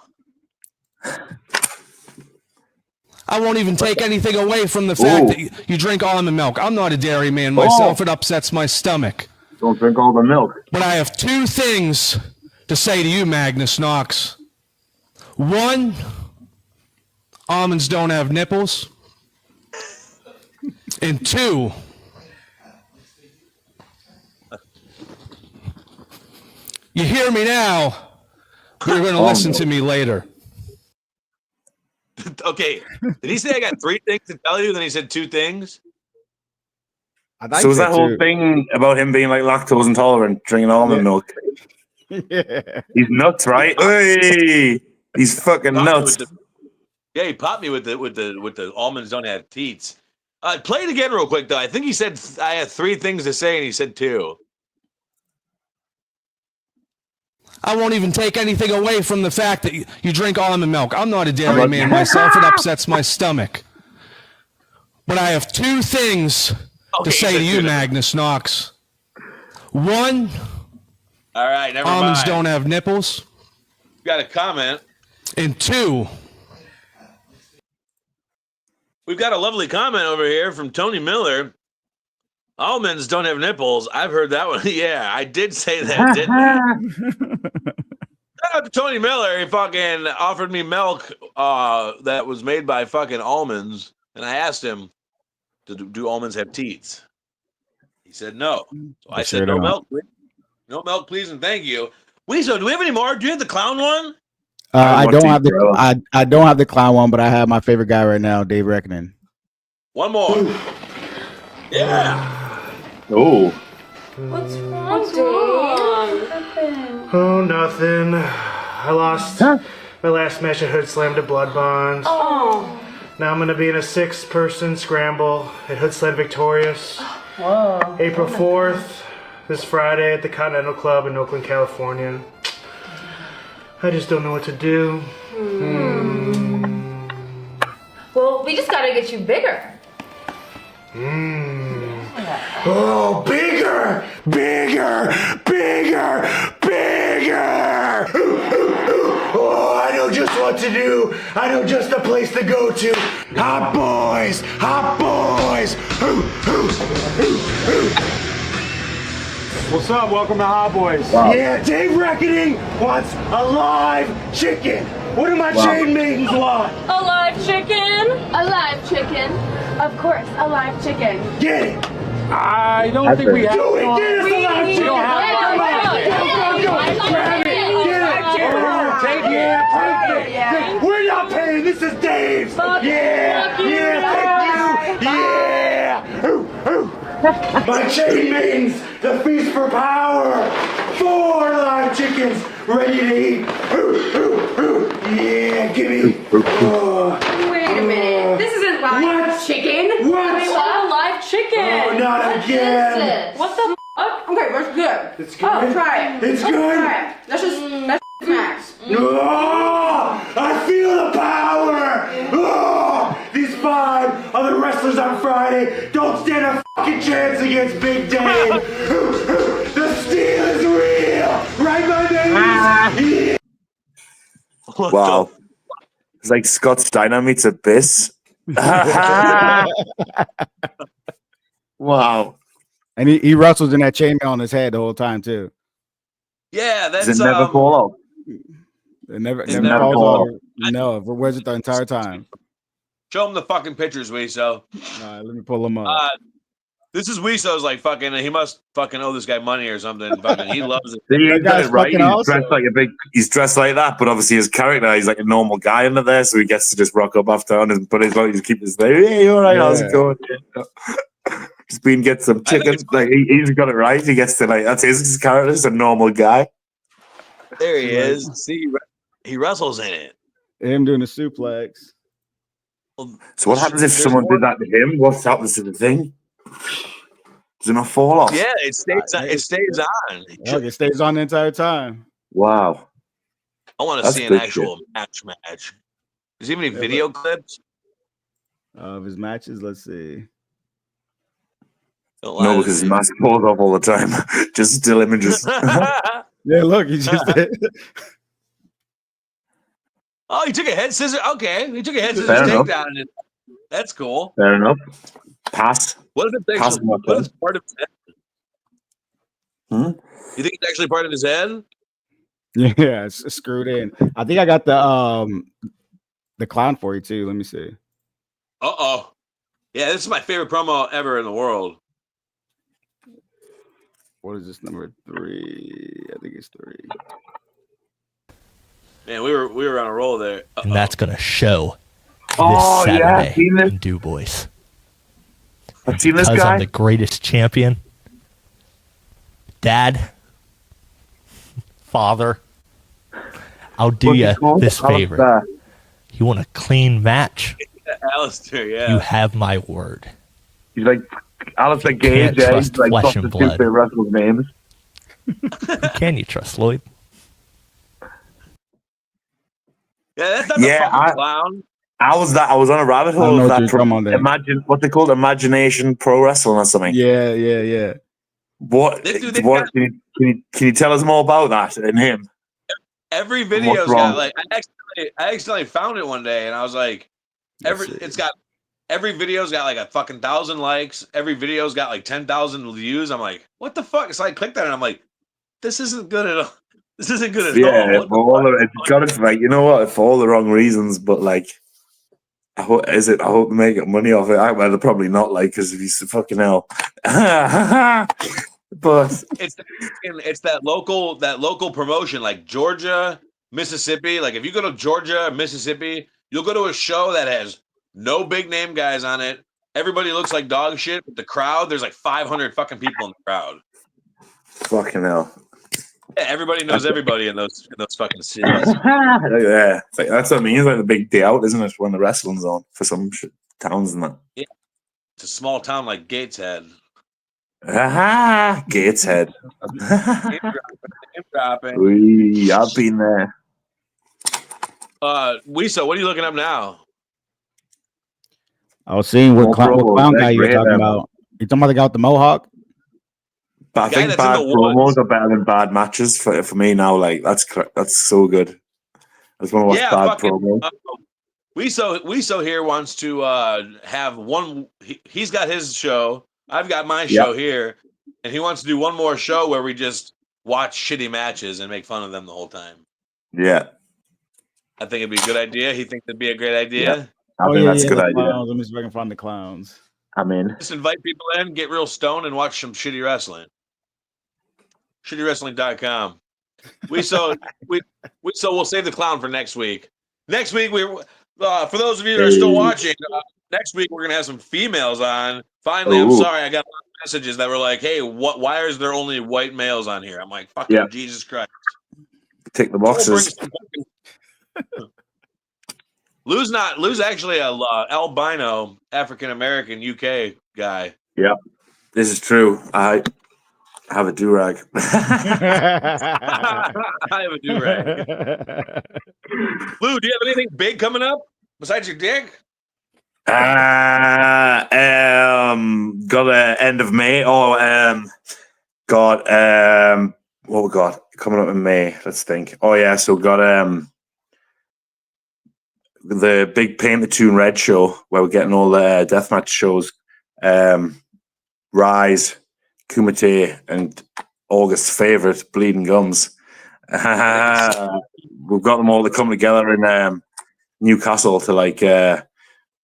I won't even take anything away from the fact that you drink almond milk. I'm not a dairy man myself. It upsets my stomach. Don't drink all the milk. But I have two things to say to you, Magnus Knox. One, almonds don't have nipples. And two, you hear me now, but you're going to listen to me later. Okay. Did he say I got 3 things to tell you? Then he said 2 things. So was that whole thing about him being like lactose intolerant, drinking almond milk? Yeah. He's nuts, right? Hey, he's fucking nuts. He popped me with the almonds don't have teats. Play it again real quick though. I think he said I had 3 things to say, and he said 2. I won't even take anything away from the fact that you drink almond milk. I'm not a dairy man myself. It upsets my stomach. But I have 2 things to say to you, Magnus Knox. One, all right, never almonds mind. don't have nipples. Got a comment. And 2, we've got a lovely comment over here from Tony Miller. Almonds don't have nipples. I've heard that one. Yeah, I did say that, didn't I? Shout out to Tony Miller. He fucking offered me milk that was made by fucking almonds, and I asked him, do almonds have teats? He said no. So I said no milk, please. No milk, please, and thank you. WISO, do we have any more? Do you have the clown one? I don't have the clown one, but I have my favorite guy right now, Dave Reckoning. One more. Yeah. Oh. What's wrong? Oh, nothing. I lost my last match. I heard slammed a blood bond. Oh. Now I'm going to be in a 6-person scramble at Hood Sled Victorious. Whoa. April 4th, this Friday at the Continental Club in Oakland, California. I just don't know what to do. Well, we just gotta get you bigger. Oh, bigger! Bigger! Bigger! Bigger! Oh, I know just what to do. I know just the place to go to. Hot boys! Hot boys! What's up? Welcome to Hot Boys. Wow. Yeah, Dave Reckoning wants a live chicken. What do my chain maidens want? A live chicken? A live chicken. Of course, a live chicken. Get it! I don't think we have Do it! Get us a live chicken! don't have Come on! Go! Grab it! Get it! Take it! Perfect! We're not paying! This is Dave's! Yeah! Thank you! Yeah! My chain maidens, the feast for power! 4 live chickens ready to eat! Yeah, give me! Wait a minute. This isn't live chicken. What? Wait, what? A live chicken. Oh, not again! What the f? Okay, that's good. It's good? Oh, try it. It's good? Try it. That's max. Oh, I feel the power! Oh, these 5 other wrestlers on Friday don't stand a fucking chance against Big Dave! The steel is real! Right, my babies? Wow. It's like Scott Steiner meets Abyss. Wow. And he wrestles in that chainmail on his head the whole time too. Yeah, that's Does it never fall out? It never never falls fall out. No, it wears it the entire time. Show him the fucking pictures, WISO. Let me pull them up. This is WISO's like fucking. He must fucking owe this guy money or something. Fucking, he loves it. He guy's right. fucking He's awesome. dressed like he's dressed like that, but obviously his character, he's like a normal guy under there, so he gets to just rock up after on his, but he's like, keep his thing. Hey, all right, how's it going? Just been get some chicken. Like he's got it right. He gets to like that's his character. He's a normal guy. There he is. See, he wrestles in it. Him doing the suplex. So what happens if someone did that to him? What happens to the thing? Does it not fall off? Yeah, it stays on. It stays on. Look, it stays on the entire time. Wow. I want to see an actual match. Does he have any video clips of his matches? Let's see. No, because his mask falls off all the time. Just still images. Yeah, look, he just did. Oh, he took a head scissor. Okay, he took a head scissors takedown. That's cool. Fair enough. Pass. What if it's actually what if it's part of his head? You think it's actually part of his head? Yeah, it's screwed in. I think I got the clown for you too. Let me see. Uh-oh. Yeah, this is my favorite promo ever in the world. What is this, number 3? I think it's 3. Man, we were on a roll there. And that's gonna show this Saturday in Du Bois. I've seen this guy. Because I'm the greatest champion. Dad. Father. I'll do you this favor. You want a clean match? Alistair, yeah. You have my word. He's like Alistair Gage. Trust like flesh and blood. Wrestlers' names. Who can you trust, Lloyd? Yeah, that's not the fucking clown. I was on a rabbit hole of that. Imagine what they call Imagination Pro Wrestling or something. Yeah. What? Can you tell us more about that and him? Every video's got like I accidentally found it one day and I was like, every video's got like a fucking 1,000 likes. Every video's got like 10,000 views. I'm like, what the fuck? So I clicked on it and I'm like, this isn't good at all. This isn't good at all. Yeah, it's got it like, you know what, for all the wrong reasons, but like I hope they make money off it. Well, they're probably not, like, because if he's fucking hell. But it's that local promotion, like Georgia, Mississippi. Like if you go to Georgia, Mississippi, you'll go to a show that has no big name guys on it. Everybody looks like dog shit, but the crowd, there's like 500 fucking people in the crowd. Fucking hell. Yeah, everybody knows everybody in those fucking cities. Yeah, that's what I mean. It's like the big day out, isn't it? When the wrestling's on for some towns and that. Yeah, it's a small town like Gateshead. Gateshead. Name dropping. I've been there. WISO, what are you looking up now? I was seeing what clown guy you were talking about. You talking about the guy with the mohawk? But I think bad promos are better than bad matches for me now. Like that's so good. I just want to watch bad promos. WISO here wants to have one. He's got his show. I've got my show here, and he wants to do one more show where we just watch shitty matches and make fun of them the whole time. Yeah, I think it'd be a good idea. He thinks it'd be a great idea. Yeah. I think that's a good idea. Clowns. Let me see if I can find the clowns. I'm in. Just invite people in, get real stoned, and watch some shitty wrestling. ShittyWrestling.com. So we'll save the clown for next week. Next week, for those of you that are still watching, next week we're gonna have some females on. Finally, I'm sorry, I got a lot of messages that were like, "Hey, why is there only white males on here?" I'm like, "Fucking Jesus Christ!" Tick the boxes. Lou's actually a albino African American UK guy. Yeah, this is true. I have a do-rag. I have a do-rag. Lou, do you have anything big coming up besides your dick? Got a end of May. What we got coming up in May? Let's think. Oh yeah, so got the big Paint the Tune Red show where we're getting all the deathmatch shows. Rise, Kumite, and August's favorite, Bleeding Gums. We've got them all to come together in Newcastle to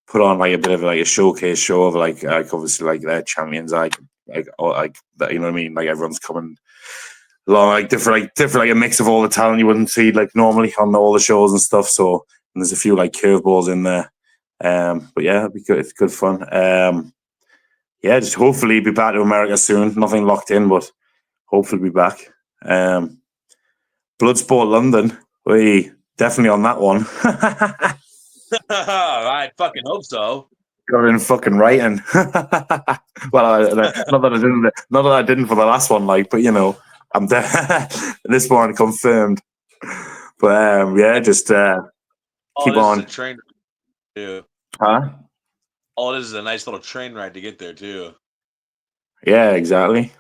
put on a bit of a showcase show of obviously their champions, you know what I mean? Like everyone's coming along, different a mix of all the talent you wouldn't see normally on all the shows and stuff. So and there's a few curveballs in there. But yeah, it'll be good. It's good fun. Just hopefully be back to America soon. Nothing locked in, but hopefully be back. Bloodsport London. We definitely on that one. I fucking hope so. Got in fucking writing. Well, not that I didn't for the last one, but I'm this one confirmed. But just keep on. Train too. Huh? All it is a nice little train ride to get there too. Yeah, exactly.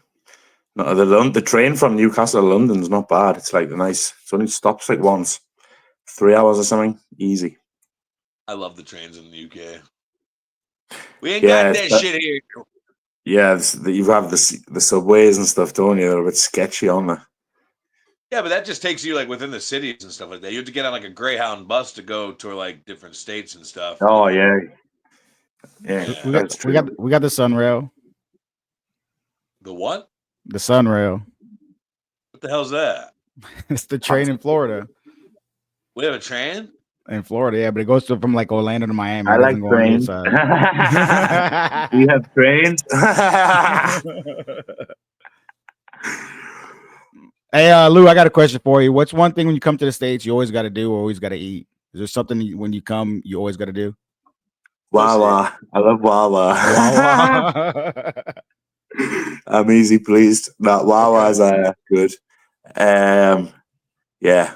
No, the train from Newcastle to London's not bad. It's nice. It's only stops once, 3 hours or something. Easy. I love the trains in the UK. We ain't got that shit here. Yeah, you have the subways and stuff, don't you? They're a bit sketchy, aren't they? Yeah, but that just takes you within the cities and stuff like that. You have to get on a Greyhound bus to go to different states and stuff. Oh yeah. Yeah, we got the Sunrail. The what? The Sunrail. What the hell's that? It's the train in Florida. We have a train in Florida, yeah, but it goes from Orlando to Miami. I like trains. We have trains. Hey, Lou, I got a question for you. What's one thing when you come to the States you always got to do or always got to eat? Is there something when you come you always got to do? Wawa. I love Wawa. I'm easy pleased. That Wawa's good. Yeah.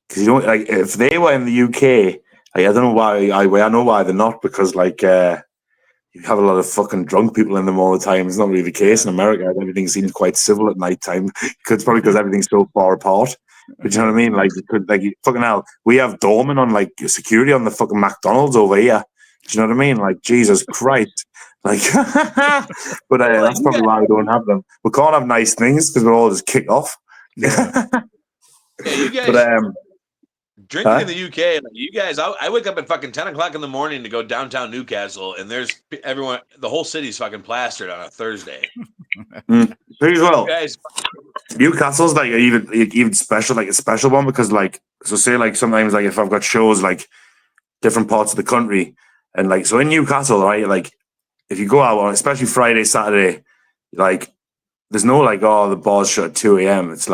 Because if they were in the UK, I don't know why. I know why they're not, because you have a lot of fucking drunk people in them all the time. It's not really the case in America. Everything seems quite civil at night time. It's probably because everything's so far apart. But you know what I mean? Fucking hell, we have doormen on security on the fucking McDonald's over here. Do you know what I mean? Jesus Christ. But that's probably why we don't have them. We can't have nice things because we're all just kicked off. Yeah, you guys drinking in the UK. You guys, I wake up at fucking 10 o'clock in the morning to go downtown Newcastle, and there's everyone. The whole city's fucking plastered on a Thursday. Pretty well. Newcastle's even special, a special one because so say sometimes if I've got shows different parts of the country, and so in Newcastle, right, if you go out on especially Friday, Saturday, there's no the bar's shut at 2 a.m. It's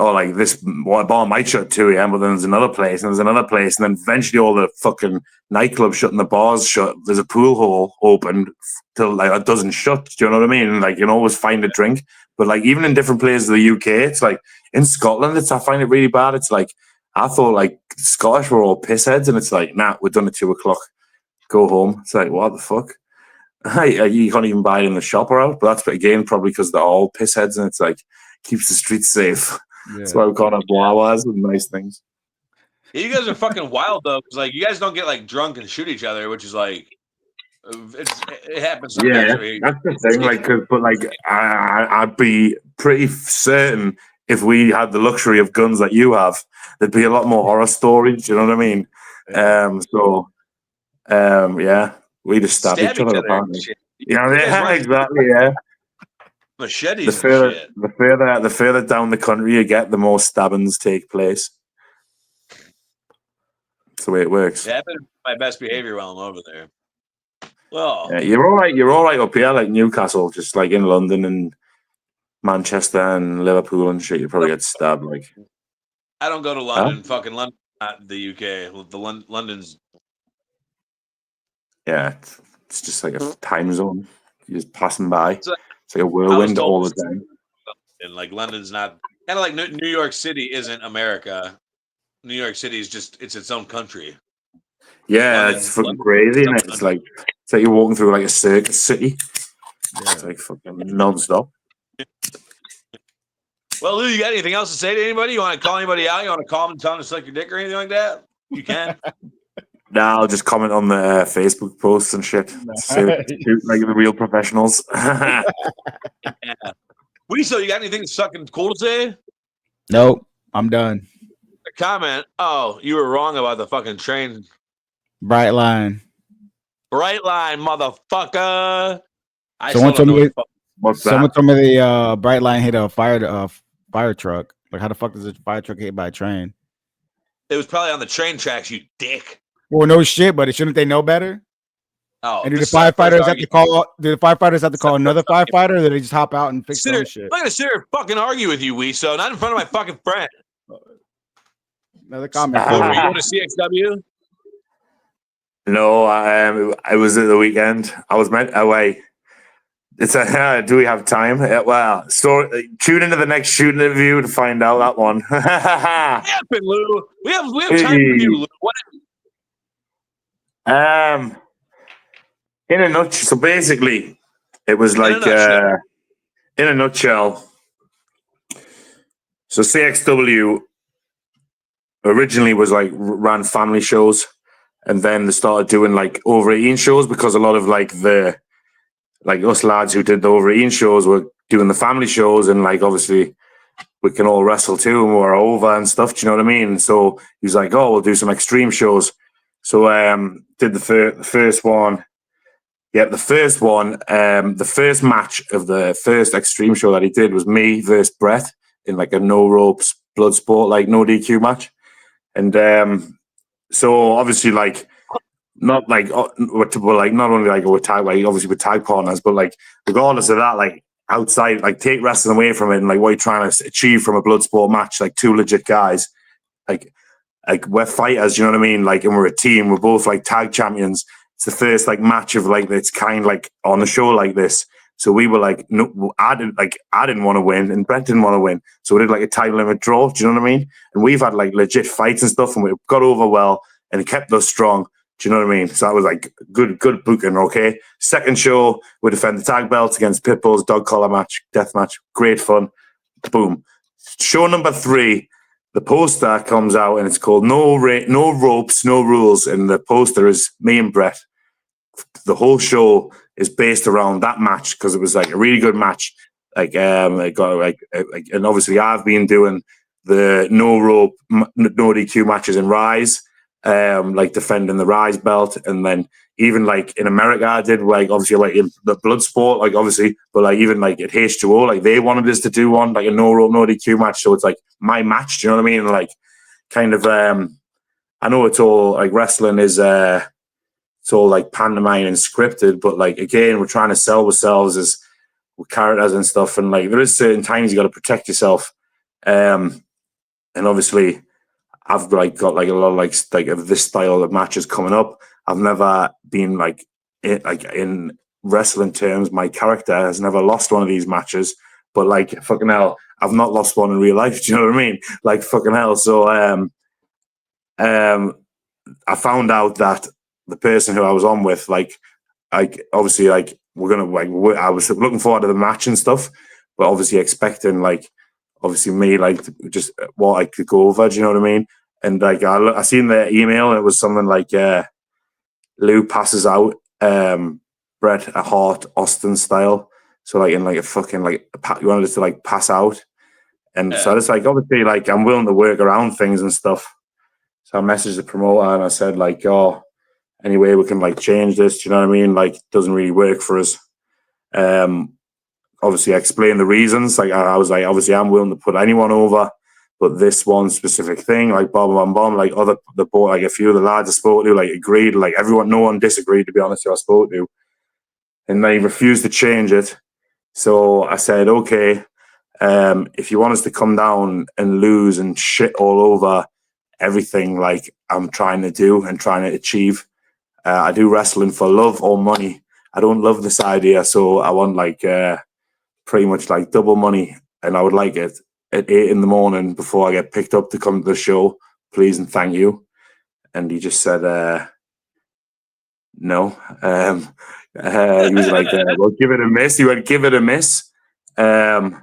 oh, like this bar might shut too, yeah, but then there's another place, and there's another place, and then eventually all the fucking nightclubs shut and the bars shut. There's a pool hall open till like it doesn't shut. Do you know what I mean? And, like, you can always find a drink. But like even in different places of the UK, it's like in Scotland, I find it really bad. It's like I thought like Scottish were all pissheads, and it's like, nah, we're done at 2:00. Go home. It's like, what the fuck? You can't even buy it in the shop or out. But that's again probably because they're all pissheads, and it's like keeps the streets safe. Yeah. That's why we call it Wawas and nice things. Yeah, you guys are fucking wild though, because like you guys don't get like drunk and shoot each other, which is like it happens. Yeah, that's the thing. Like, but like I'd be pretty certain if we had the luxury of guns that you have, there'd be a lot more horror stories. You know what I mean? Yeah, we just stab each other apparently. Yeah, exactly. Yeah. Machetes. The further down the country you get, the more stabbings take place. That's the way it works. Yeah, I've been my best behavior while I'm over there. Well, yeah, you're all right. You're all right up here, like Newcastle, just like in London and Manchester and Liverpool and shit. You probably get stabbed. Like, I don't go to London. Huh? Fucking London, not the UK. The London's. Yeah, it's just like a time zone. You're just passing by. It's like a whirlwind all the time. And like London's not kind of like New York City isn't America. New York City is just it's its own country. Yeah, it's fucking crazy, and it's like you're walking through like a circus city. Yeah. It's like fucking non-stop. Well, Lou, you got anything else to say to anybody? You want to call anybody out? You want to call them and tell them to suck your dick or anything like that? You can. No, I'll just comment on the Facebook posts and shit. Like the real professionals. Yeah. WISO, you got anything fucking cool to say? Nope, I'm done. A comment. Oh, you were wrong about the fucking train. Bright line, motherfucker. Someone told me the bright line hit a fire truck. Like, how the fuck does a fire truck get hit by a train? It was probably on the train tracks, you dick. Well, no shit, but shouldn't they know better? Oh, and do the firefighters have to call? Do the firefighters have to call another firefighter, or do they just hop out and fix their shit? I'm not gonna sit here and fucking argue with you, WISO. Not in front of my fucking friend. Another comment. Were you going to CXW? No, I was at the weekend. I was meant away. It's a. Do we have time? Well, so tune into the next shooting interview to find out that one. What happened, Lou? We have time for you, Lou. What? In a nutshell. So basically, it was like in a nutshell. So CXW originally was like ran family shows, and then they started doing like over 18 shows because a lot of like us lads who did the over 18 shows were doing the family shows, and like obviously we can all wrestle too, and we're over and stuff. Do you know what I mean? So he was like, "Oh, we'll do some extreme shows." So did the first one. Yeah, the first one. The first match of the first extreme show that he did was me versus Brett in like a no ropes blood sport, like no DQ match. And so obviously like not like not only like we're tag, like obviously we're tag partners, but like regardless of that, like outside, like take wrestling away from it and like what you're trying to achieve from a blood sport match, like two legit guys, like we're fighters, you know what I mean? Like, and we're a team. We're both like tag champions. It's the first like match of like it's kind like on a show like this. So we were like, no, I didn't want to win, and Brent didn't want to win. So we did like a time limit draw. Do you know what I mean? And we've had like legit fights and stuff, and we got over well, and it kept us strong. Do you know what I mean? So that was like good booking. Okay. Second show, we defend the tag belts against Pitbull's dog collar match, death match. Great fun. Boom. Show number 3. The poster comes out and it's called No Ropes, No Rules. And the poster is me and Brett. The whole show is based around that match because it was like a really good match. Like, it got like, and obviously I've been doing the no rope, no DQ matches in Rise, like defending the Rise belt. And then even like in America, I did like obviously like in the blood sport, like obviously, but like even like at H2O, like they wanted us to do one, like a no rope, no DQ match. So it's like my match, do you know what I mean? And like kind of, I know it's all like wrestling is, it's all like pantomime and scripted, but like, again, we're trying to sell ourselves as characters and stuff. And like, there is certain times you got to protect yourself. and obviously I've like got like a lot of like of this style of matches coming up. I've never been like in wrestling terms, my character has never lost one of these matches, but like fucking hell, I've not lost one in real life. Do you know what I mean? Like fucking hell. So I found out that the person who I was on with, like obviously like I was looking forward to the match and stuff, but obviously expecting like obviously me like just what I could go over. Do you know what I mean? And like I seen the email and it was something like Lou passes out Bret Hart Austin style, so like in like a fucking like you wanted us to like pass out, and so it's like obviously like I'm willing to work around things and stuff. So I messaged the promoter and I said like, oh, anyway we can like change this. Do you know what I mean? Like it doesn't really work for us. Obviously I explained the reasons. Like I was like, obviously I'm willing to put anyone over, but this one specific thing, like bomb, like like a few of the lads I spoke to, like agreed, like everyone, no one disagreed, to be honest, who I spoke to. And they refused to change it. So I said, okay, if you want us to come down and lose and shit all over everything like I'm trying to do and trying to achieve, I do wrestling for love or money. I don't love this idea, so I want like pretty much like double money, and I would like it at 8 a.m. before I get picked up to come to the show, please and thank you. And he just said no. He was like, well, give it a miss. He went, give it a miss. And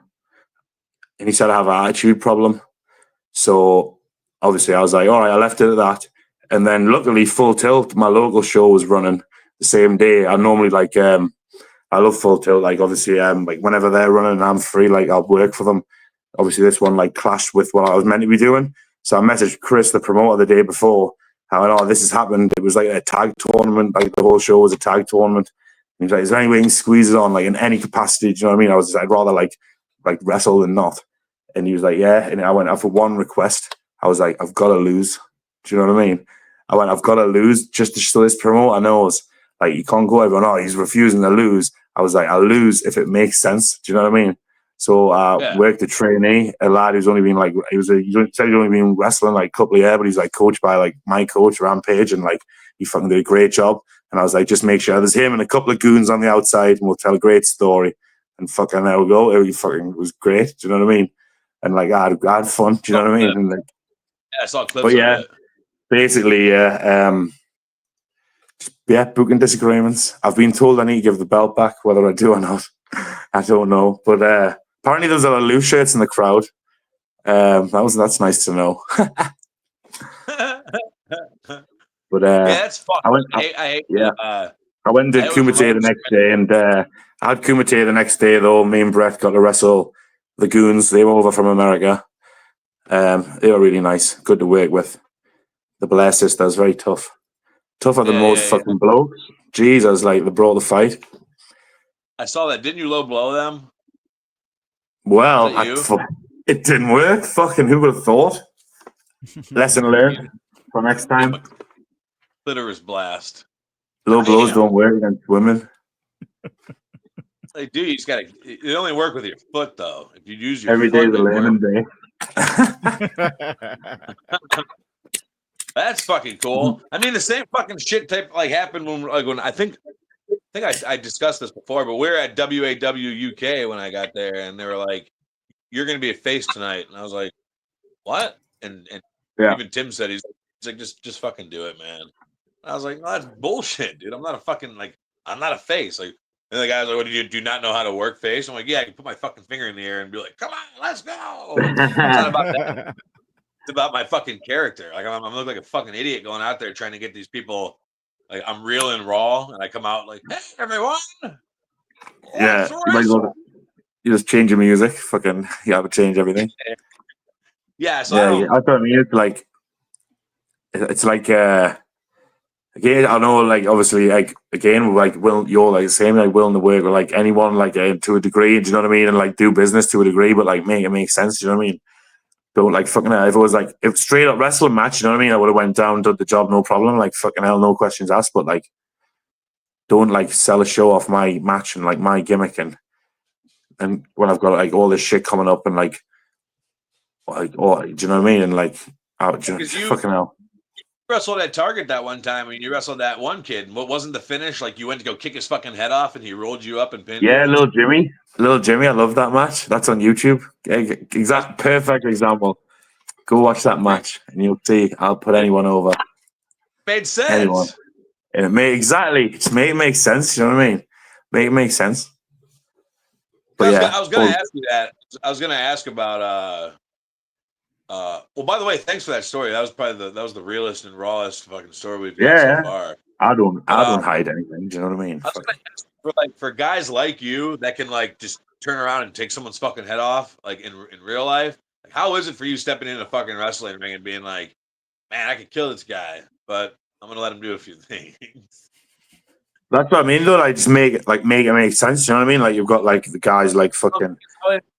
he said I have an attitude problem. So obviously I was like, all right, I left it at that. And then luckily Full Tilt, my local show, was running the same day. I normally like I love Full Tilt. Like obviously like whenever they're running and I'm free, like I'll work for them. Obviously this one like clashed with what I was meant to be doing. So I messaged Chris, the promoter, the day before. I went, oh, this has happened. It was like a tag tournament. Like the whole show was a tag tournament. And he's like, is there any way you can squeeze it on like in any capacity? Do you know what I mean? I was just, I'd rather like wrestle than not. And he was like, yeah. And I went, for one request, I was like, I've got to lose. Do you know what I mean? I went, I've got to lose just so this promoter knows. Like, you can't go everyone, oh, he's refusing to lose. I was like, I'll lose if it makes sense. Do you know what I mean? So I worked a trainee, a lad who's only been like, he said he'd only been wrestling like a couple of years, but he's like coached by like my coach, Rampage, and like he fucking did a great job. And I was like, just make sure there's him and a couple of goons on the outside and we'll tell a great story. And fucking there we go. It was great. Do you know what I mean? And like I had fun. Do you know what I mean? And like, I saw clips but yeah, of it. basically, booking disagreements. I've been told I need to give the belt back, whether I do or not. I don't know. But apparently there's a lot of loose shirts in the crowd. That's nice to know. But that's fun. I went to Kumite the next day, and I had Kumite the next day though. Me and Brett got to wrestle the Goons. They were over from America. They were really nice, good to work with. The Blair sisters, very tough. Tougher than most fucking blokes. Jesus, like they brought the fight. I saw that. Didn't you low blow them? Well, it didn't work. Fucking who would have thought? Lesson learned for next time. Clitoris blast. Low blows don't work against women. They do. You just gotta. It only work with your foot though. If you use your every foot, day is a learning day. That's fucking cool. I mean, the same fucking shit type like happened when I think I discussed this before, but we're at WAW UK when I got there, and they were like, "You're gonna be a face tonight," and I was like, "What?" And even Tim said he's like, just fucking do it, man. And I was like, "No, that's bullshit, dude. I'm not a fucking I'm not a face." Like, and the guy was like, "What do you not know how to work face?" I'm like, "Yeah, I can put my fucking finger in the air and be like, come on, let's go." It's not about that. It's about my fucking character. Like I'm looking like a fucking idiot going out there trying to get these people. Like I'm real and raw, and I come out like, "Hey, everyone!" Yeah, you just change your music. Fucking, you have to change everything. Yeah, so I thought I mean it's like again, I know like obviously like again like you're like the same like willing to work with like anyone like to a degree. Do you know what I mean? And like do business to a degree, but like make it make sense. Do you know what I mean? Don't like fucking hell. If it was like if straight up wrestling match, you know what I mean? I would have went down, done the job, no problem. Like fucking hell, no questions asked. But like, don't like sell a show off my match and like my gimmick and when I've got like all this shit coming up and like Like, or do you know what I mean? And like, fucking hell. Wrestled at Target that one time. I mean, you wrestled that one kid. What wasn't the finish? Like you went to go kick his fucking head off, and he rolled you up and pinned you. Yeah, little Jimmy. I love that match. That's on YouTube. Perfect example. Go watch that match, and you'll see I'll put anyone over. Made sense. Anyone. And it made it make sense. You know what I mean? Make it make sense. But I was gonna ask you that. I was gonna ask about well, by the way, thanks for that story. That was probably the realest and rawest fucking story we've got so far. I don't hide anything. Do you know what I mean? I was gonna ask for guys like you that can like just turn around and take someone's fucking head off, like in real life. Like, how is it for you stepping into fucking wrestling ring and being like, man, I could kill this guy, but I'm gonna let him do a few things. That's what I mean, though. Like, just make it make sense. You know what I mean? Like, you've got like the guys like fucking.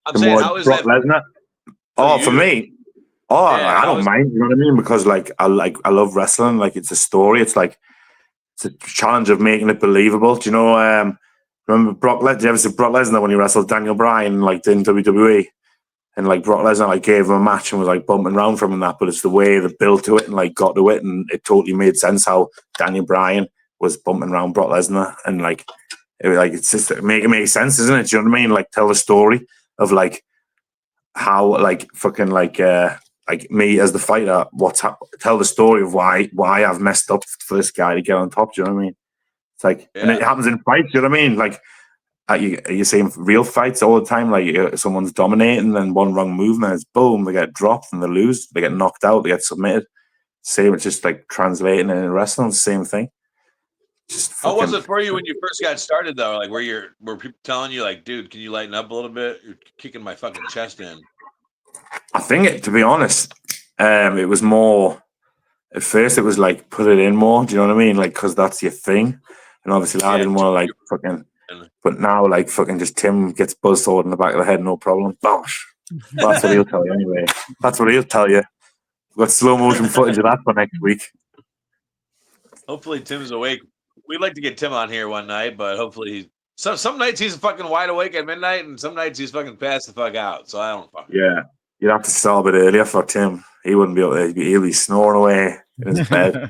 I'm saying, how is Brock that? Lesnar. For me. I don't mind. You know what I mean? Because like I love wrestling. Like, it's a story. It's like it's a challenge of making it believable. Do you know? Remember Brock Lesnar? Did you ever see Brock Lesnar when he wrestled Daniel Bryan like in WWE? And like Brock Lesnar like gave him a match and was like bumping around from him and that, but it's the way they built to it and like got to it, and it totally made sense how Daniel Bryan was bumping around Brock Lesnar, and like it's just make it make sense, isn't it? Do you know what I mean? Like, tell the story of like how like fucking like me as the fighter, tell the story of why I've messed up for this guy to get on top. Do you know what I mean? It's like, and it happens in fights. Do you know what I mean? Like, you seeing real fights all the time. Like, someone's dominating, and one wrong move, and it's boom, they get dropped and they lose, they get knocked out, they get submitted. Same, it's just like translating in wrestling, same thing. How was it for you when you first got started though? Like, were people telling you like, dude, can you lighten up a little bit? You're kicking my fucking chest in. I think to be honest, it was more. At first, it was like put it in more. Do you know what I mean? Like, because that's your thing, and obviously I didn't want to like fucking. But now, like, fucking just Tim gets buzzsawed in the back of the head, no problem. Bosh. Well, that's what he'll tell you anyway. That's what he'll tell you. We've got slow motion footage of that for next week. Hopefully Tim's awake. We'd like to get Tim on here one night, but hopefully some nights he's fucking wide awake at midnight, and some nights he's fucking passed the fuck out. So I don't fucking. Yeah, you'd have to start a bit earlier for Tim. He wouldn't be able to. He'll be snoring away in his bed.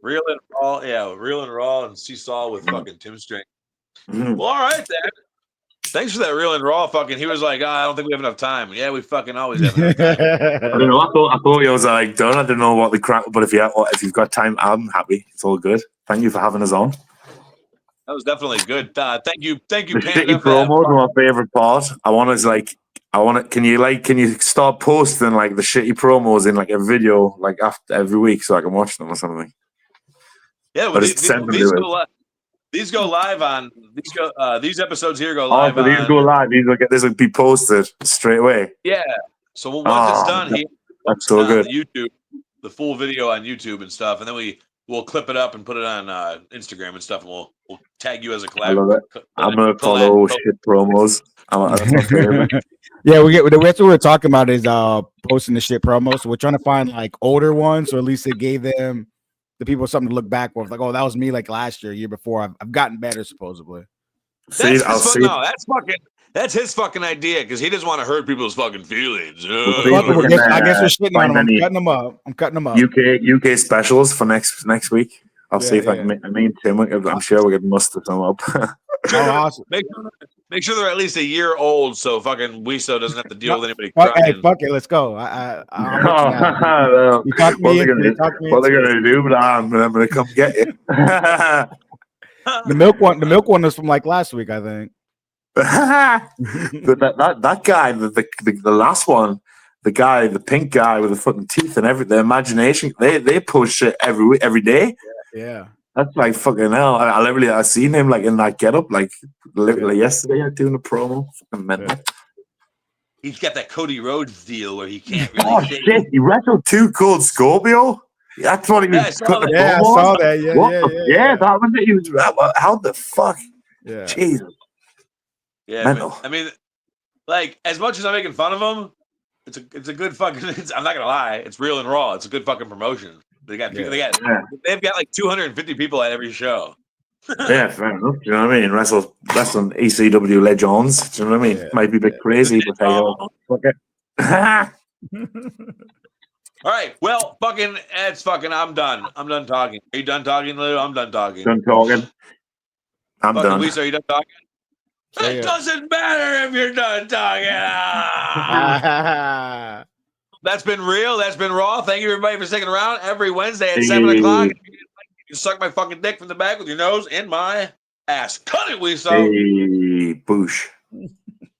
Real and raw, and seesaw with fucking Tim String. Well, all right then. Thanks for that real and raw. Fucking, he was like, I don't think we have enough time. Yeah, we fucking always have enough time. I don't know. I thought you was like done. I didn't know what the crap, but if you've got time, I'm happy. It's all good. Thank you for having us on. That was definitely good. Thank you. The shitty promos are my favorite part. Can you start posting like the shitty promos in like a video like after every week so I can watch them or something? Yeah, well, these go live on these episodes here go live. So these go live. This will be posted straight away. Yeah. So once it's done, that's so good. YouTube, the full video on YouTube and stuff, and then we'll clip it up and put it on Instagram and stuff, and we'll tag you as a collab. I love it. I'm gonna follow shit promos. That's my favorite. Yeah, that's what we're talking about is posting the shit promos. So we're trying to find like older ones, or at least it gave them the people something to look back with. Like, oh, that was me like last year before. I've gotten better supposedly. That's his fucking idea because he doesn't want to hurt people's fucking feelings. I guess we're shitting on him. I'm cutting them up. UK specials for next week. I'll see if I can. Tim, I'm sure we can muster some up. Awesome. Make sure they're at least a year old, so fucking WISO doesn't have to deal with anybody crying. Hey, fuck it, let's go. What they're gonna do, but I'm gonna come get you. The milk one was from like last week, I think. But that guy, the last one, the pink guy with the fucking teeth and everything, the imagination, they push it every day. Yeah. That's like fucking hell. I seen him like in that getup, like literally yesterday. Doing a promo. Fucking mental. He's got that Cody Rhodes deal where he can't really. Shit! He wrestled Too Cold Scorpio. That's what he was. I saw that. Yeah, that was it. He was. How the fuck? Yeah. Jesus. Yeah, I mean, like as much as I'm making fun of him, it's a good fucking. I'm not gonna lie, it's real and raw. It's a good fucking promotion. They've got like 250 people at every show. Yeah, fair enough. Do you know what I mean? Wrestling ECW legends. Do you know what I mean? Yeah, Might be a bit crazy, but hey, fuck it. All right. Well, I'm done. I'm done talking. Are you done talking, Lou? I'm done talking. Done talking. I'm fucking done. Weezer, are you done talking? It doesn't matter if you're done talking. That's been real. That's been raw. Thank you, everybody, for sticking around every Wednesday at 7 o'clock. You can suck my fucking dick from the back with your nose in my ass. Cut it, Weezo. Hey, boosh.